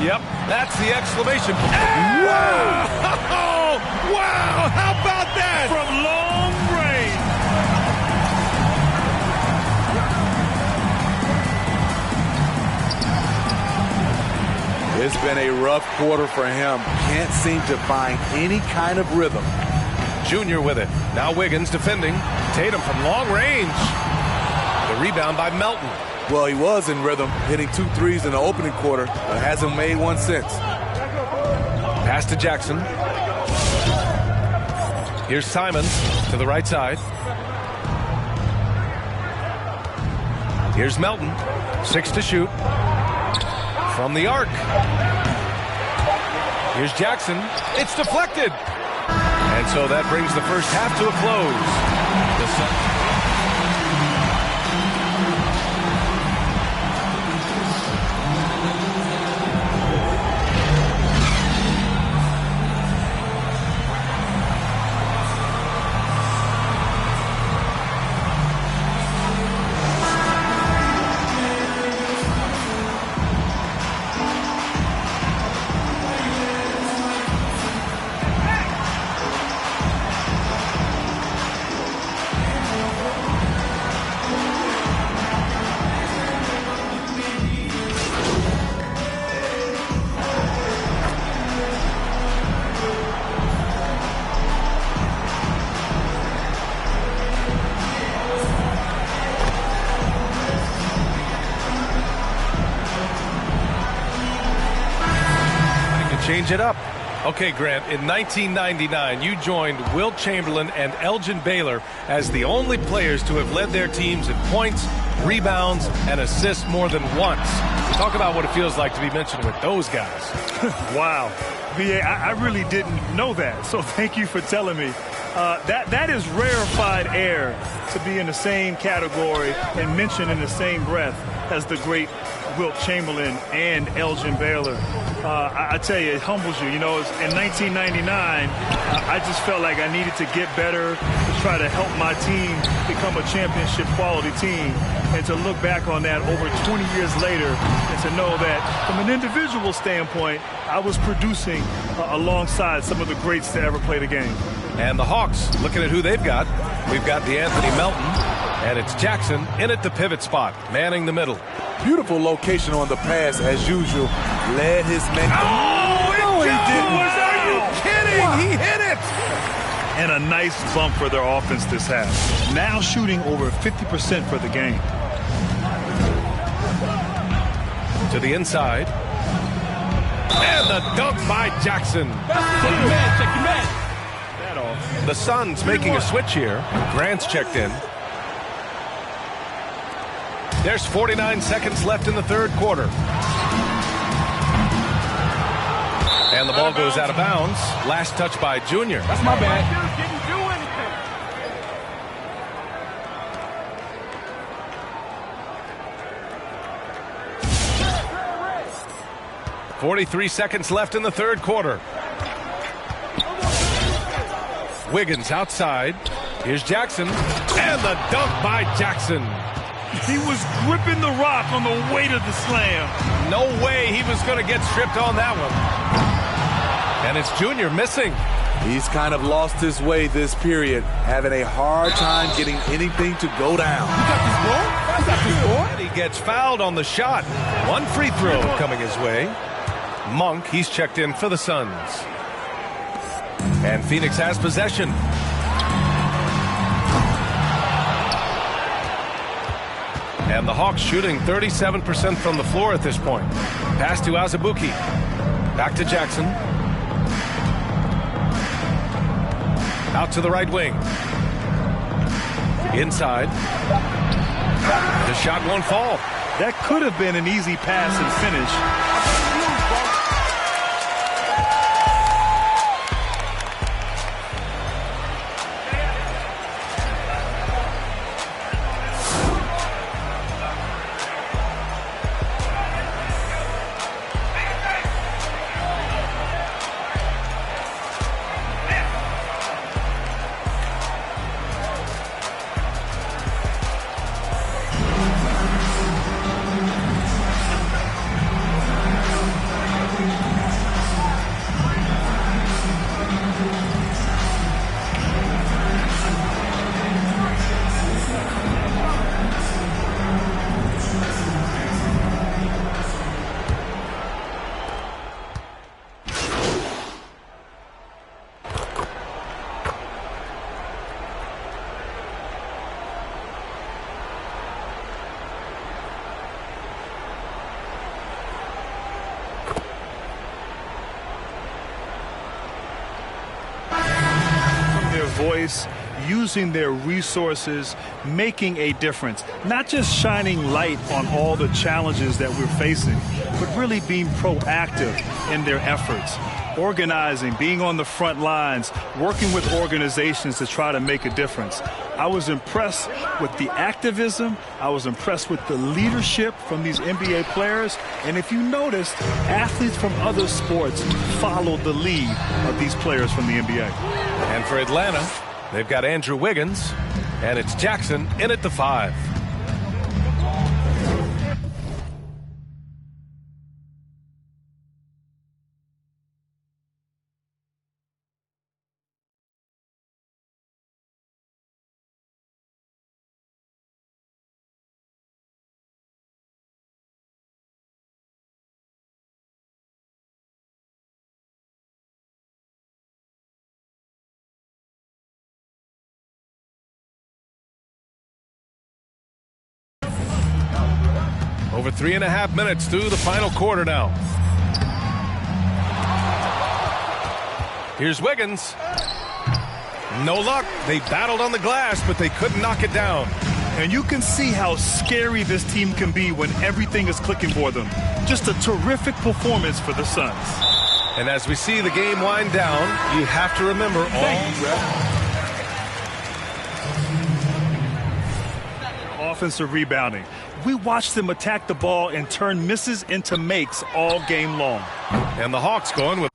Yep, that's the exclamation point. Wow! Wow! How about that? From long range. It's been a rough quarter for him. Can't seem to find any kind of rhythm. Junior with it. Now Wiggins defending. Tatum from long range. The rebound by Melton. Well, he was in rhythm, hitting 2 threes in the opening quarter, but hasn't made one since. Pass to Jackson. Here's Simons to the right side. Here's Melton. 6 to shoot. From the arc. Here's Jackson. It's deflected. And so that brings the first half to a close. The Suns. Change it up. Okay, Grant, in 1999, you joined Wilt Chamberlain and Elgin Baylor as the only players to have led their teams in points, rebounds, and assists more than once. Talk about what it feels like to be mentioned with those guys. Wow. VA, I really didn't know that, so thank you for telling me. That is rarefied air to be in the same category and mentioned in the same breath as the great Wilt Chamberlain and Elgin Baylor. I tell you, it humbles you. You know, in 1999, I just felt like I needed to get better to try to help my team become a championship quality team. And to look back on that over 20 years later and to know that from an individual standpoint, I was producing alongside some of the greats to ever play the game. And the Hawks, looking at who they've got, we've got DeAnthony Melton, and it's Jackson in at the pivot spot, manning the middle. Beautiful location on the pass, as usual. Led his men. Oh, he didn't. Are you kidding? Wow. He hit it. And a nice bump for their offense this half. Now shooting over 50% for the game. To the inside. And the dunk by Jackson. Check your man. That off. The Suns making a switch here. Grant's checked in. There's 49 seconds left in the third quarter. And the ball goes out of bounds. Last touch by Junior. That's my bad. Didn't do anything. 43 seconds left in the third quarter. Wiggins outside. Here's Jackson. And the dunk by Jackson. He was gripping the rock on the weight of the slam. No way he was going to get stripped on that one. And it's Junior missing. He's kind of lost his way this period, having a hard time getting anything to go down. And he gets fouled on the shot. One free throw coming his way. Monk, he's checked in for the Suns. And Phoenix has possession. And the Hawks shooting 37% from the floor at this point. Pass to Azubuike. Back to Jackson. Out to the right wing. Inside. The shot won't fall. That could have been an easy pass and finish. Voice, using their resources, making a difference, not just shining light on all the challenges that we're facing, but really being proactive in their efforts, organizing, being on the front lines, working with organizations to try to make a difference. I was impressed with the activism. I was impressed with the leadership from these NBA players. And if you noticed, athletes from other sports followed the lead of these players from the NBA. And for Atlanta, they've got Andrew Wiggins, and it's Jackson in at the 5. Over 3.5 minutes through the final quarter now. Here's Wiggins. No luck. They battled on the glass, but they couldn't knock it down. And you can see how scary this team can be when everything is clicking for them. Just a terrific performance for the Suns. And as we see the game wind down, you have to remember all offensive rebounding. We watched them attack the ball and turn misses into makes all game long. And the Hawks going with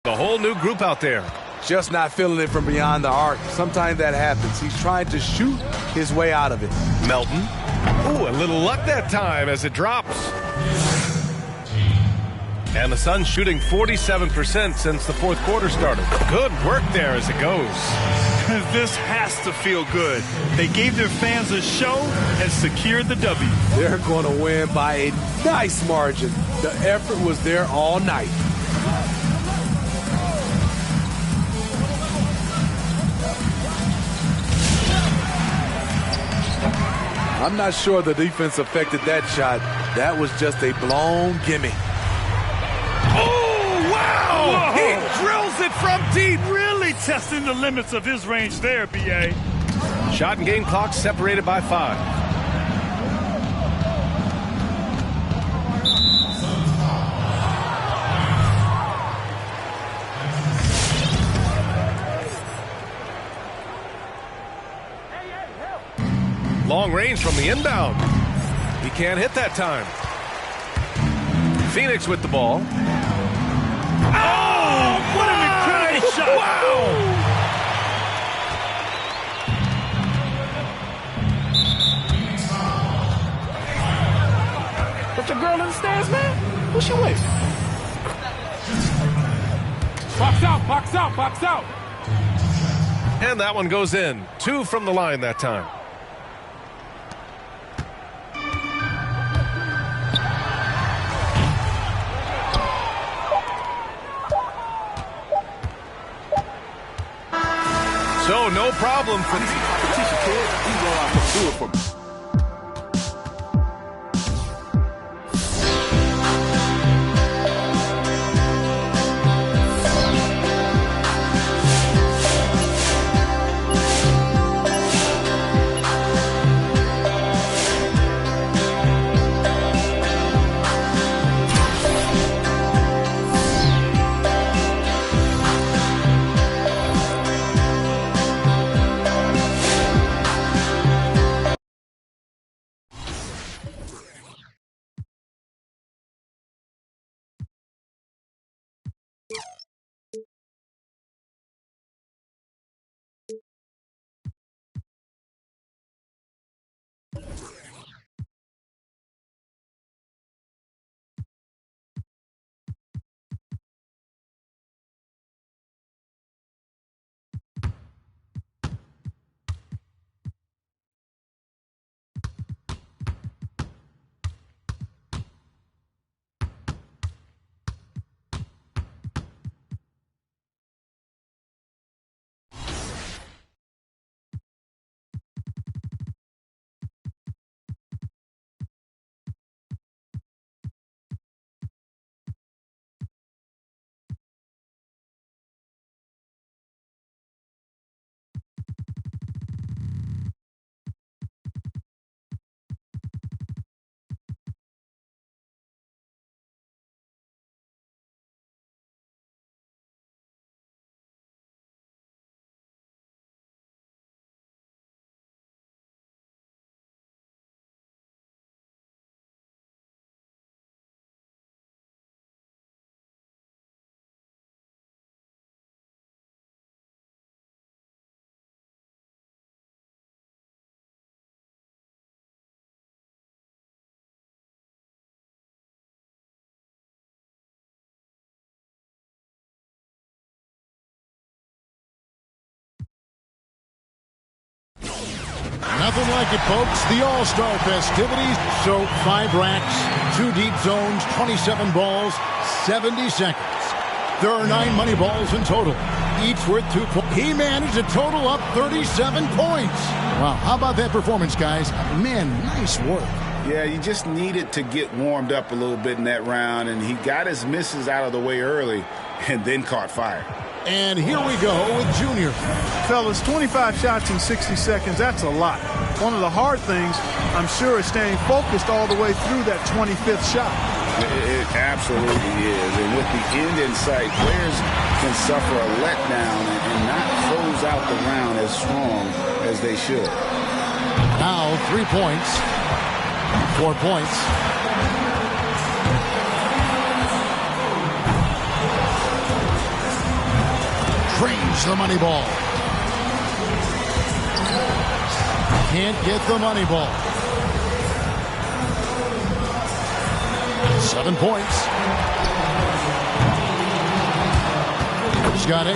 the whole new group out there. Just not feeling it from beyond the arc. Sometimes that happens. He's trying to shoot his way out of it. Melton. Ooh, a little luck that time as it drops. And the Suns shooting 47% since the fourth quarter started. Good work there as it goes. This has to feel good. They gave their fans a show and secured the W. They're going to win by a nice margin. The effort was there all night. I'm not sure the defense affected that shot. That was just a blown gimme. Oh, wow! Whoa. He drills it from deep. Really testing the limits of his range there, B.A. Shot and game clock separated by 5. Long range from the inbound. He can't hit that time. Phoenix with the ball. Oh, what an incredible shot. Wow. Put your girl in the stands, man. What's your with? Box out, box out, box out. And that one goes in. 2 from the line that time. So no problem for the Teacher kid, he's going out to do it for me. Nothing like it, folks. The All-Star festivities. So 5 racks, 2 deep zones, 27 balls, 70 seconds. There are 9 money balls in total, each worth 2 points. He managed to total up 37 points. Wow, how about that performance, guys? Man, nice work. Yeah, you just needed to get warmed up a little bit in that round, and he got his misses out of the way early and then caught fire. And here we go with Junior. Fellas, 25 shots in 60 seconds, that's a lot. One of the hard things, I'm sure, is staying focused all the way through that 25th shot. It absolutely is. And with the end in sight, players can suffer a letdown and not close out the round as strong as they should. Now 3 points, 4 points. Drains the money ball. Can't get the money ball. 7 points. He's got 8.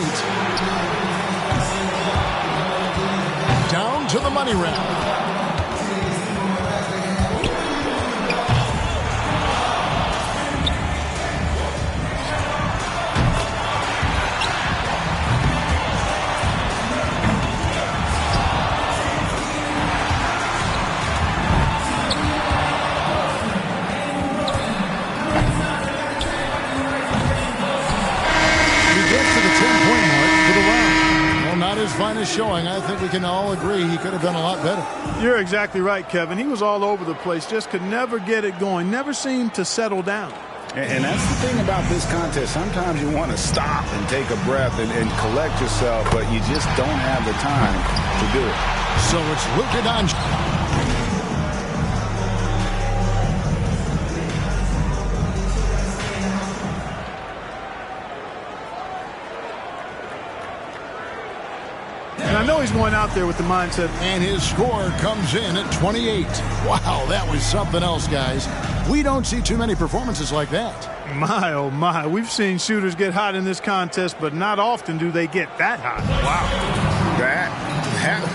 into the money round. His finest showing. I think we can all agree he could have done a lot better. You're exactly right, Kevin. He was all over the place, just could never get it going, never seemed to settle down. And that's the thing about this contest. Sometimes you want to stop and take a breath and collect yourself, but you just don't have the time to do it. So it's Luka Doncic. I know he's going out there with the mindset. And his score comes in at 28. Wow, that was something else, guys. We don't see too many performances like that. My, oh my. We've seen shooters get hot in this contest, but not often do they get that hot. Wow. That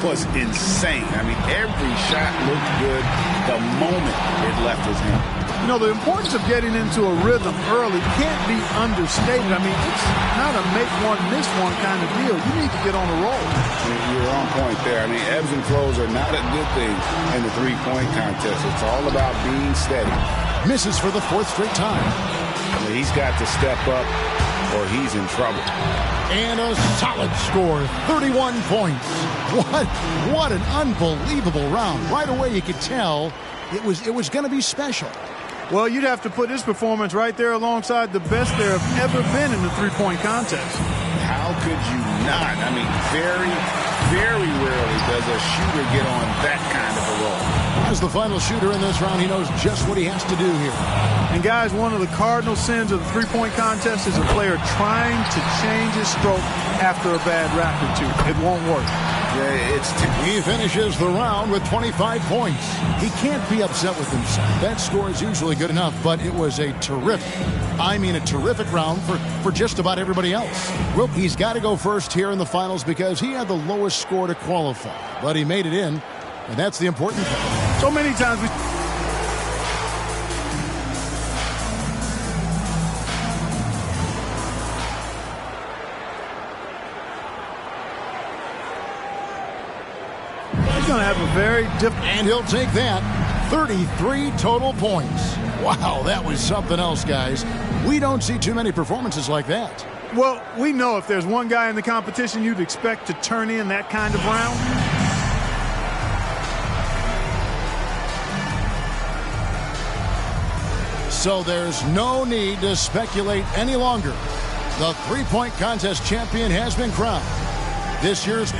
was insane. I mean, every shot looked good the moment it left his hand. You know, the importance of getting into a rhythm early can't be understated. I mean, it's not a make one, miss one kind of deal. You need to get on a roll. You're on point there. I mean, ebbs and flows are not a good thing in the three-point contest. It's all about being steady. Misses for the fourth straight time. He's got to step up or he's in trouble. And a solid score, 31 points. What an unbelievable round. Right away you could tell it was going to be special. Well, you'd have to put his performance right there alongside the best there have ever been in the three-point contest. How could you not? I mean, very, very rarely does a shooter get on that kind of a roll. As the final shooter in this round, he knows just what he has to do here. And guys, one of the cardinal sins of the three-point contest is a player trying to change his stroke after a bad rap or two. It won't work. He finishes the round with 25 points. He can't be upset with himself. That score is usually good enough, but it was a terrific round for just about everybody else. Well, he's got to go first here in the finals because he had the lowest score to qualify. But he made it in, and that's the important thing. So many times we... Going to have a very different, and he'll take that. 33 total points. Wow, that was something else, guys. We don't see too many performances like that. Well, we know if there's one guy in the competition you'd expect to turn in that kind of round. So there's no need to speculate any longer. The three-point contest champion has been crowned. This year's...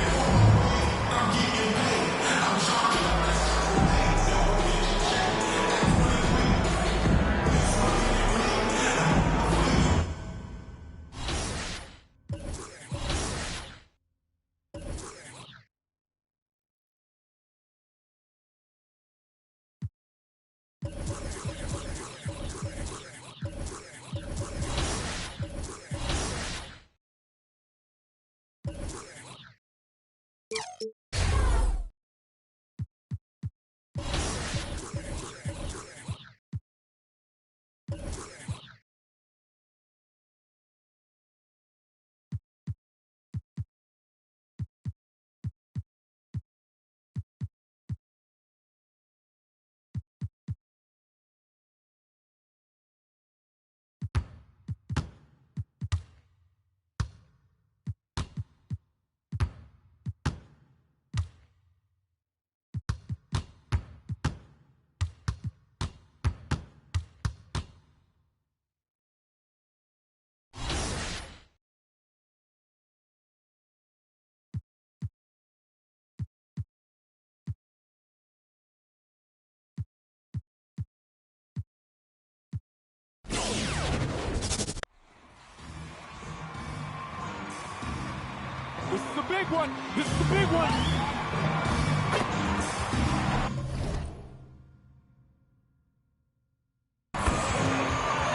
This is the big one. This is the big one.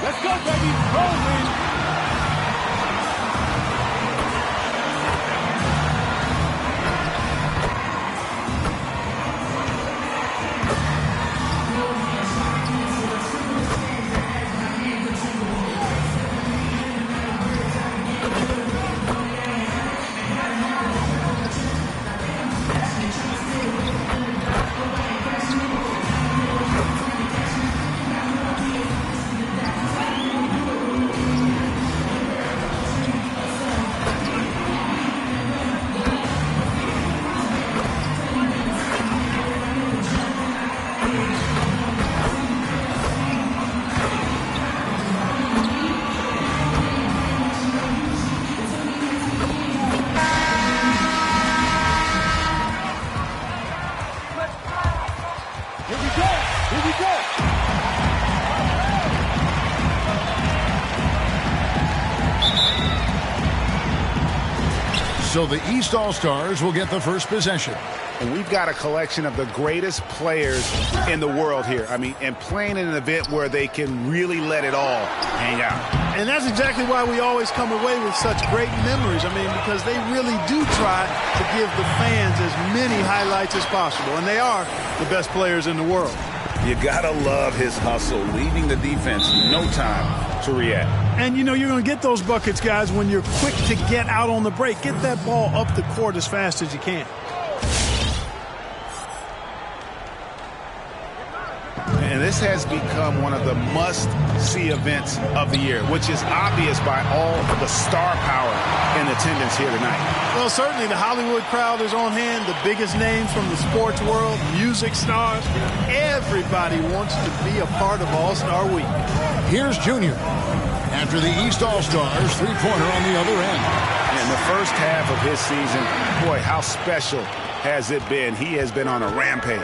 Let's go, baby. Rolling. So the East All-Stars will get the first possession. And we've got a collection of the greatest players in the world here. I mean, and playing in an event where they can really let it all hang out. And that's exactly why we always come away with such great memories. I mean, because they really do try to give the fans as many highlights as possible. And they are the best players in the world. You gotta love his hustle, leaving the defense no time to react. And, you know, you're going to get those buckets, guys, when you're quick to get out on the break. Get that ball up the court as fast as you can. And this has become one of the must-see events of the year, which is obvious by all the star power in attendance here tonight. Well, certainly the Hollywood crowd is on hand, the biggest names from the sports world, music stars. Everybody wants to be a part of All-Star Week. Here's Junior. After the East All-Stars, three-pointer on the other end. In the first half of his season, boy, how special has it been? He has been on a rampage.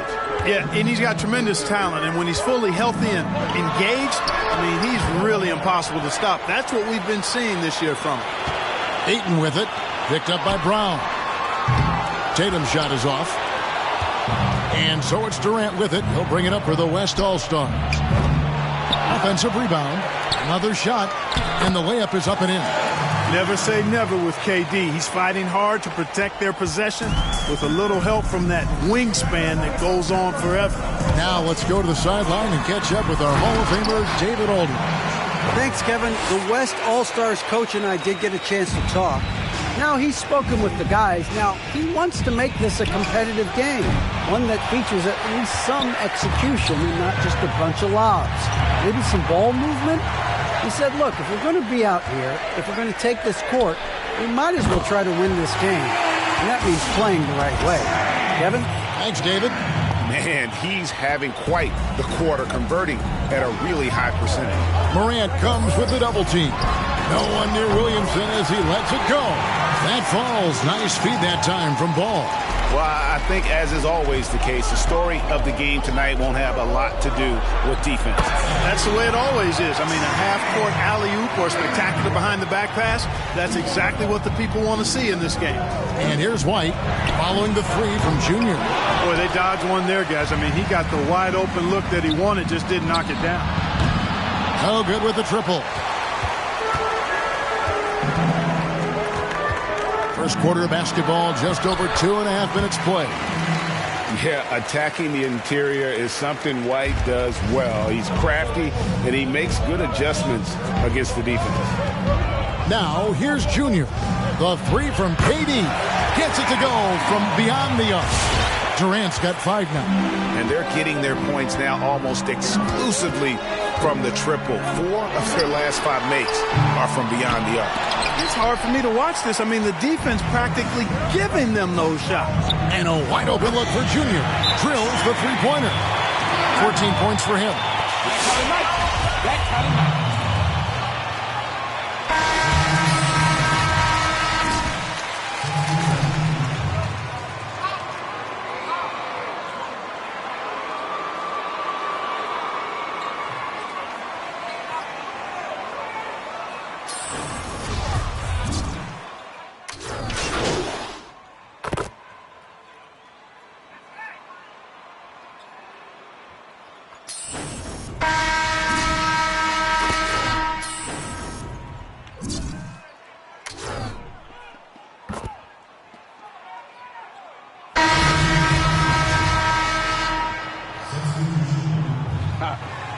Yeah, and he's got tremendous talent, and when he's fully healthy and engaged, I mean, he's really impossible to stop. That's what we've been seeing this year from him. Ayton with it, picked up by Brown. Tatum's shot is off. And so it's Durant with it. He'll bring it up for the West All-Stars. Offensive rebound, another shot, and the layup is up and in. Never say never with KD. He's fighting hard to protect their possession with a little help from that wingspan that goes on forever. Now let's go to the sideline and catch up with our Hall of Famer, David Aldridge. Thanks, Kevin. The West All-Stars coach and I did get a chance to talk. Now he's spoken with the guys. Now he wants to make this a competitive game, one that features at least some execution and not just a bunch of lobs. Maybe some ball movement. He said, look, if we're going to be out here, if we're going to take this court, we might as well try to win this game. And that means playing the right way. Kevin? Thanks, David. Man, he's having quite the quarter, converting at a really high percentage. Morant comes with the double team. No one near Williamson as he lets it go. That falls. Nice feed that time from Ball. Well, I think, as is always the case, the story of the game tonight won't have a lot to do with defense. That's the way it always is. I mean, a half-court alley-oop or spectacular behind-the-back pass, that's exactly what the people want to see in this game. And here's White following the three from Junior. Boy, they dodged one there, guys. I mean, he got the wide-open look that he wanted, just didn't knock it down. Oh, good with the triple. First quarter of basketball, just over 2.5 minutes play. Yeah, attacking the interior is something White does well. He's crafty, and he makes good adjustments against the defense. Now, here's Junior. The three from KD. Gets it to go from beyond the arc. Durant's got 5 now. And they're getting their points now almost exclusively from the triple. 4 of their last 5 makes are from beyond the arc. It's hard for me to watch this. I mean, the defense practically giving them those shots. And a wide open look for Junior. Drills the three-pointer. 14 points for him. That kind of night. That kind of night.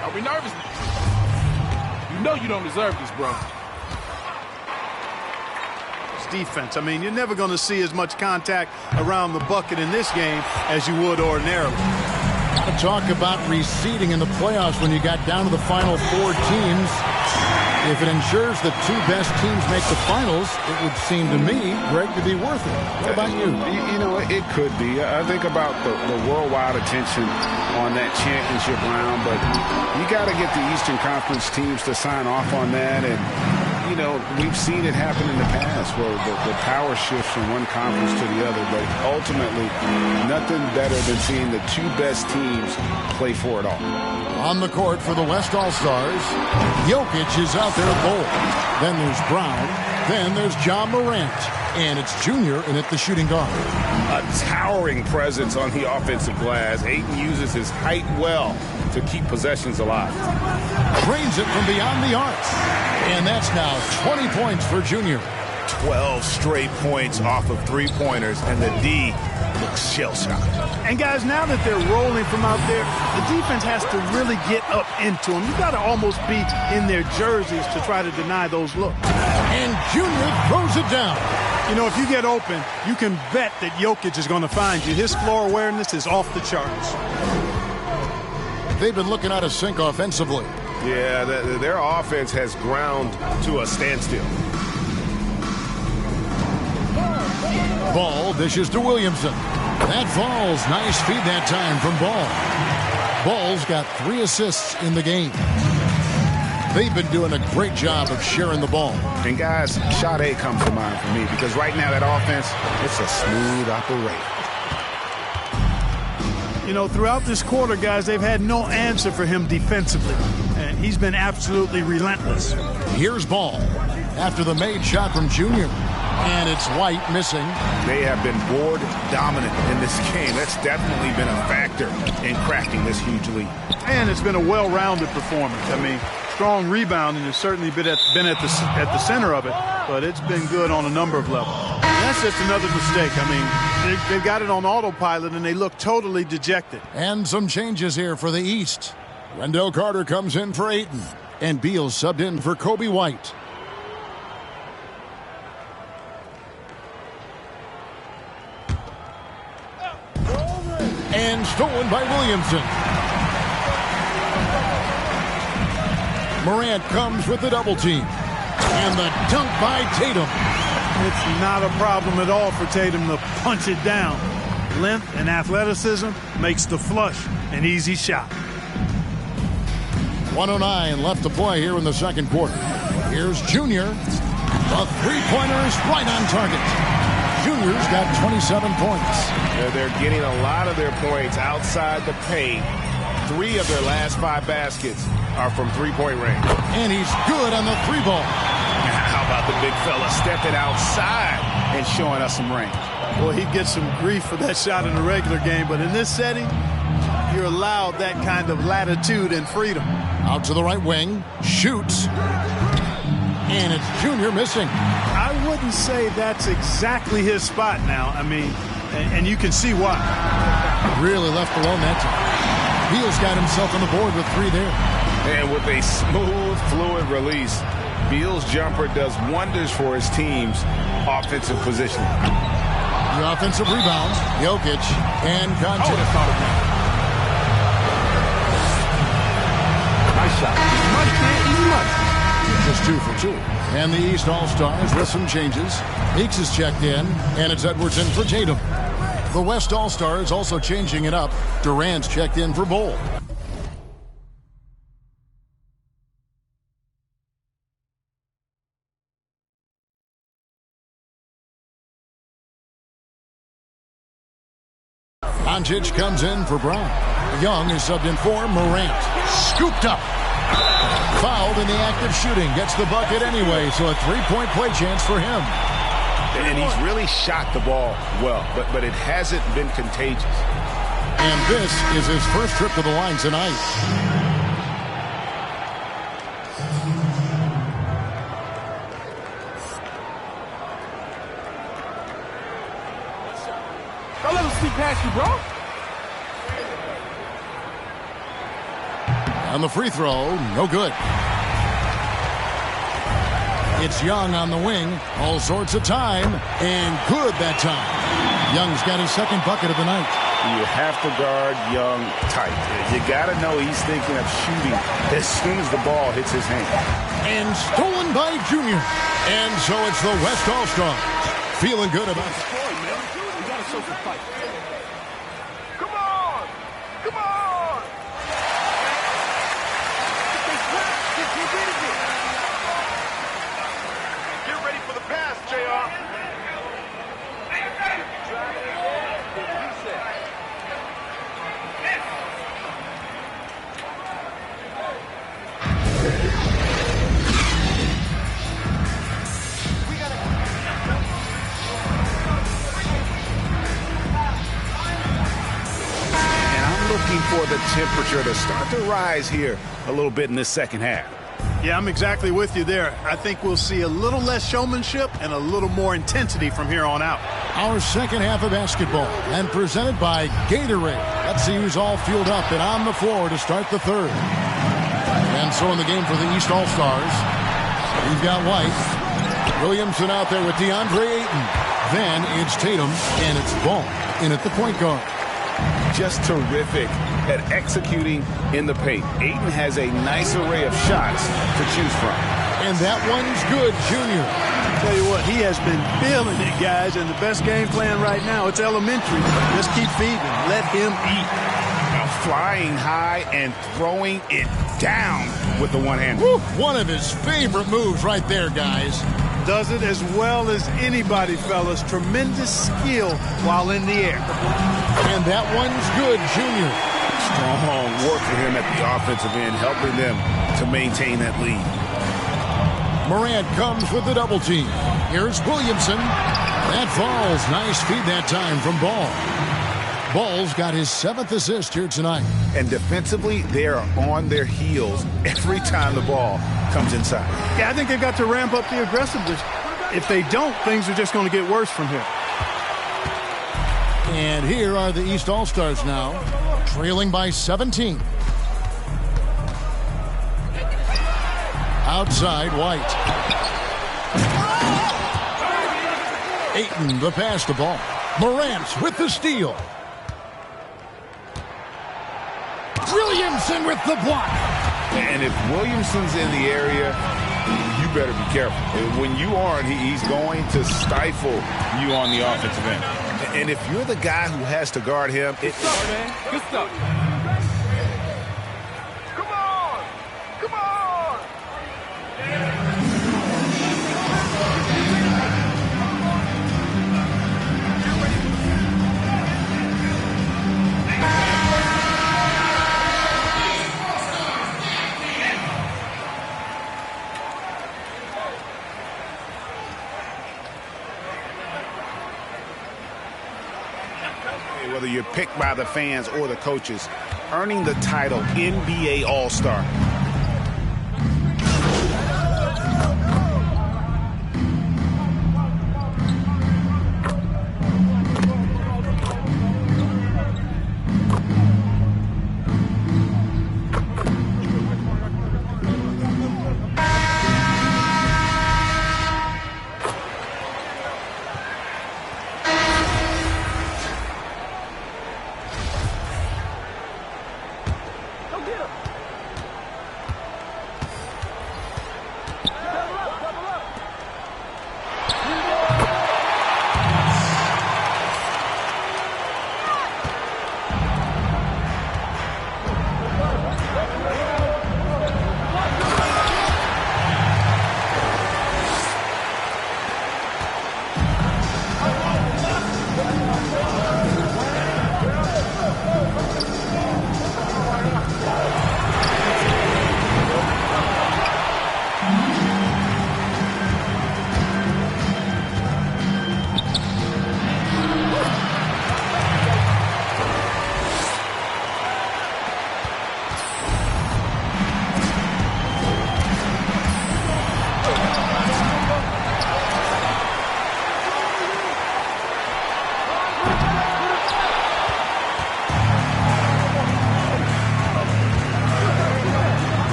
Are we nervous? You know you don't deserve this, bro. It's defense. I mean, you're never going to see as much contact around the bucket in this game as you would ordinarily. Talk about reseeding in the playoffs when you got down to the final 4 teams. If it ensures the 2 best teams make the finals, it would seem to me, Greg, to be worth it. What about you? You know, it could be. I think about the worldwide attention on that championship round, but you got to get the Eastern Conference teams to sign off on that. And, you know, we've seen it happen in the past where the power shifts from one conference to the other, but ultimately nothing better than seeing the 2 best teams play for it all. On the court for the West All-Stars, Jokic is out there at goal. Then there's Brown. Then there's John Morant. And it's Junior in at the shooting guard. A towering presence on the offensive glass. Ayton uses his height well to keep possessions alive. Drains it from beyond the arc. And that's now 20 points for Junior. 12 straight points off of three-pointers, and the D looks shell-shocked. And guys, now that they're rolling from out there, the defense has to really get up into them. You got to almost be in their jerseys to try to deny those looks. And Junior throws it down. You know, if you get open, you can bet that Jokic is going to find you. His floor awareness is off the charts. They've been looking out of sync offensively. Yeah, their offense has ground to a standstill. Ball dishes to Williamson. That falls. Nice feed that time from Ball. Ball's got 3 assists in the game. They've been doing a great job of sharing the ball. And guys, Sade comes to mind for me because right now that offense, it's a smooth operation. You know, throughout this quarter, guys, they've had no answer for him defensively. And he's been absolutely relentless. Here's Ball after the made shot from Junior. And it's White missing. They have been board dominant in this game. That's definitely been a factor in cracking this huge lead. And it's been a well-rounded performance. I mean, strong rebounding has certainly been at the center of it, but it's been good on a number of levels. And that's just another mistake. I mean, they've got it on autopilot, and they look totally dejected. And some changes here for the East. Wendell Carter comes in for Ayton, and Beal subbed in for Kobe White. And stolen by Williamson. Morant comes with the double team. And the dunk by Tatum. It's not a problem at all for Tatum to punch it down. Length and athleticism makes the flush an easy shot. 1:09 left to play here in the second quarter. Here's Junior. The three-pointer is right on target. Junior's got 27 points. They're getting a lot of their points outside the paint. 3 of their last 5 baskets are from three-point range. And he's good on the 3-ball. How about the big fella stepping outside and showing us some range? Well, he gets some grief for that shot in the regular game, but in this setting, you're allowed that kind of latitude and freedom. Out to the right wing, shoots. And it's Junior missing. I wouldn't say that's exactly his spot now. I mean, and you can see why. Really left alone that time. Beal's got himself on the board with 3 there. And with a smooth, fluid release, Beal's jumper does wonders for his team's offensive positioning. The offensive rebound, Jokic and Conte. Nice shot. Just 2 for 2. And the East All-Stars with some changes. Meeks is checked in, and it's Edwards in for Tatum. The West All-Stars also changing it up. Durant's checked in for Bol. Doncic comes in for Brown. Young is subbed in for Morant. Scooped up. Fouled in the act of shooting. Gets the bucket anyway, so a 3-point play chance for him. And he's really shot the ball well, but it hasn't been contagious. And this is his first trip to the line tonight. Don't let him sneak past you, bro. On the free throw, no good. It's Young on the wing. All sorts of time. And good that time. Young's got his second bucket of the night. You have to guard Young tight. You got to know he's thinking of shooting as soon as the ball hits his hand. And stolen by Junior. And so it's the West All-Stars. Feeling good about it. You got to show some fight. Come on! Come on! Get ready for the pass, JR. And I'm looking for the temperature to start to rise here a little bit in this second half. Yeah, I'm exactly with you there. I think we'll see a little less showmanship and a little more intensity from here on out. Our second half of basketball, and presented by Gatorade. Let's see who's all fueled up and on the floor to start the third. And so in the game for the East All-Stars, we've got White, Williamson out there with DeAndre Ayton. Then it's Tatum, and it's Ball in at the point guard. Just terrific at executing in the paint. Ayton has a nice array of shots to choose from. And that one's good, Junior. Tell you what, he has been feeling it, guys, and the best game plan right now, it's elementary. Just keep feeding. Let him eat. Flying high and throwing it down with the one-hand. One of his favorite moves right there, guys. Does it as well as anybody, fellas. Tremendous skill while in the air. And that one's good, Junior. Strong work for him at the offensive end, helping them to maintain that lead. Morant comes with the double team. Here's Williamson. That falls. Nice feed that time from Ball. Ball's got his 7th assist here tonight. And defensively, they are on their heels every time the ball comes inside. Yeah, I think they've got to ramp up the aggressiveness. If they don't, things are just going to get worse from here. And here are the East All-Stars now, trailing by 17. Outside, White. Ayton, the pass to Ball. Morant with the steal. Williamson with the block. And if Williamson's in the area, you better be careful. When you aren't, he's going to stifle you on the offensive end. And if you're the guy who has to guard him, Good stuff, man. Good stuff. Come on! Come on! whether you're picked by the fans or the coaches, earning the title NBA All-Star.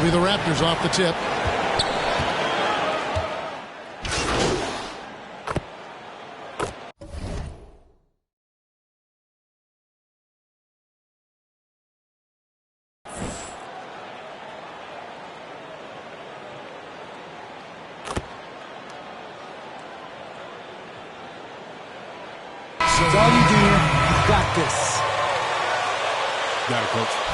be the Raptors off the tip. It's all you do. Got this. Got it, Coach.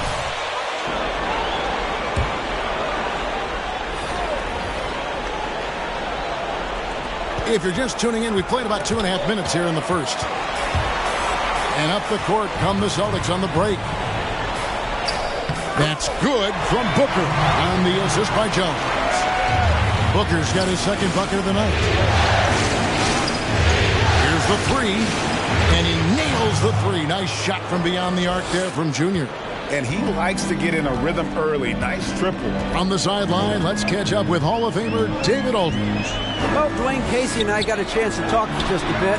If you're just tuning in, we played about 2.5 minutes here in the first. And up the court come the Celtics on the break. That's good from Booker on the assist by Jones. Booker's got his second bucket of the night. Here's the three. And he nails the three. Nice shot from beyond the arc there from Junior. And he likes to get in a rhythm early. Nice triple. From the sideline, let's catch up with Hall of Famer David Aldridge. Well, Dwayne Casey and I got a chance to talk for just a bit.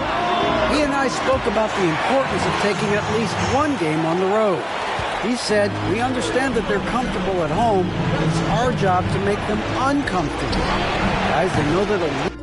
He and I spoke about the importance of taking at least one game on the road. He said, we understand that they're comfortable at home. It's our job to make them uncomfortable. Guys, they know that a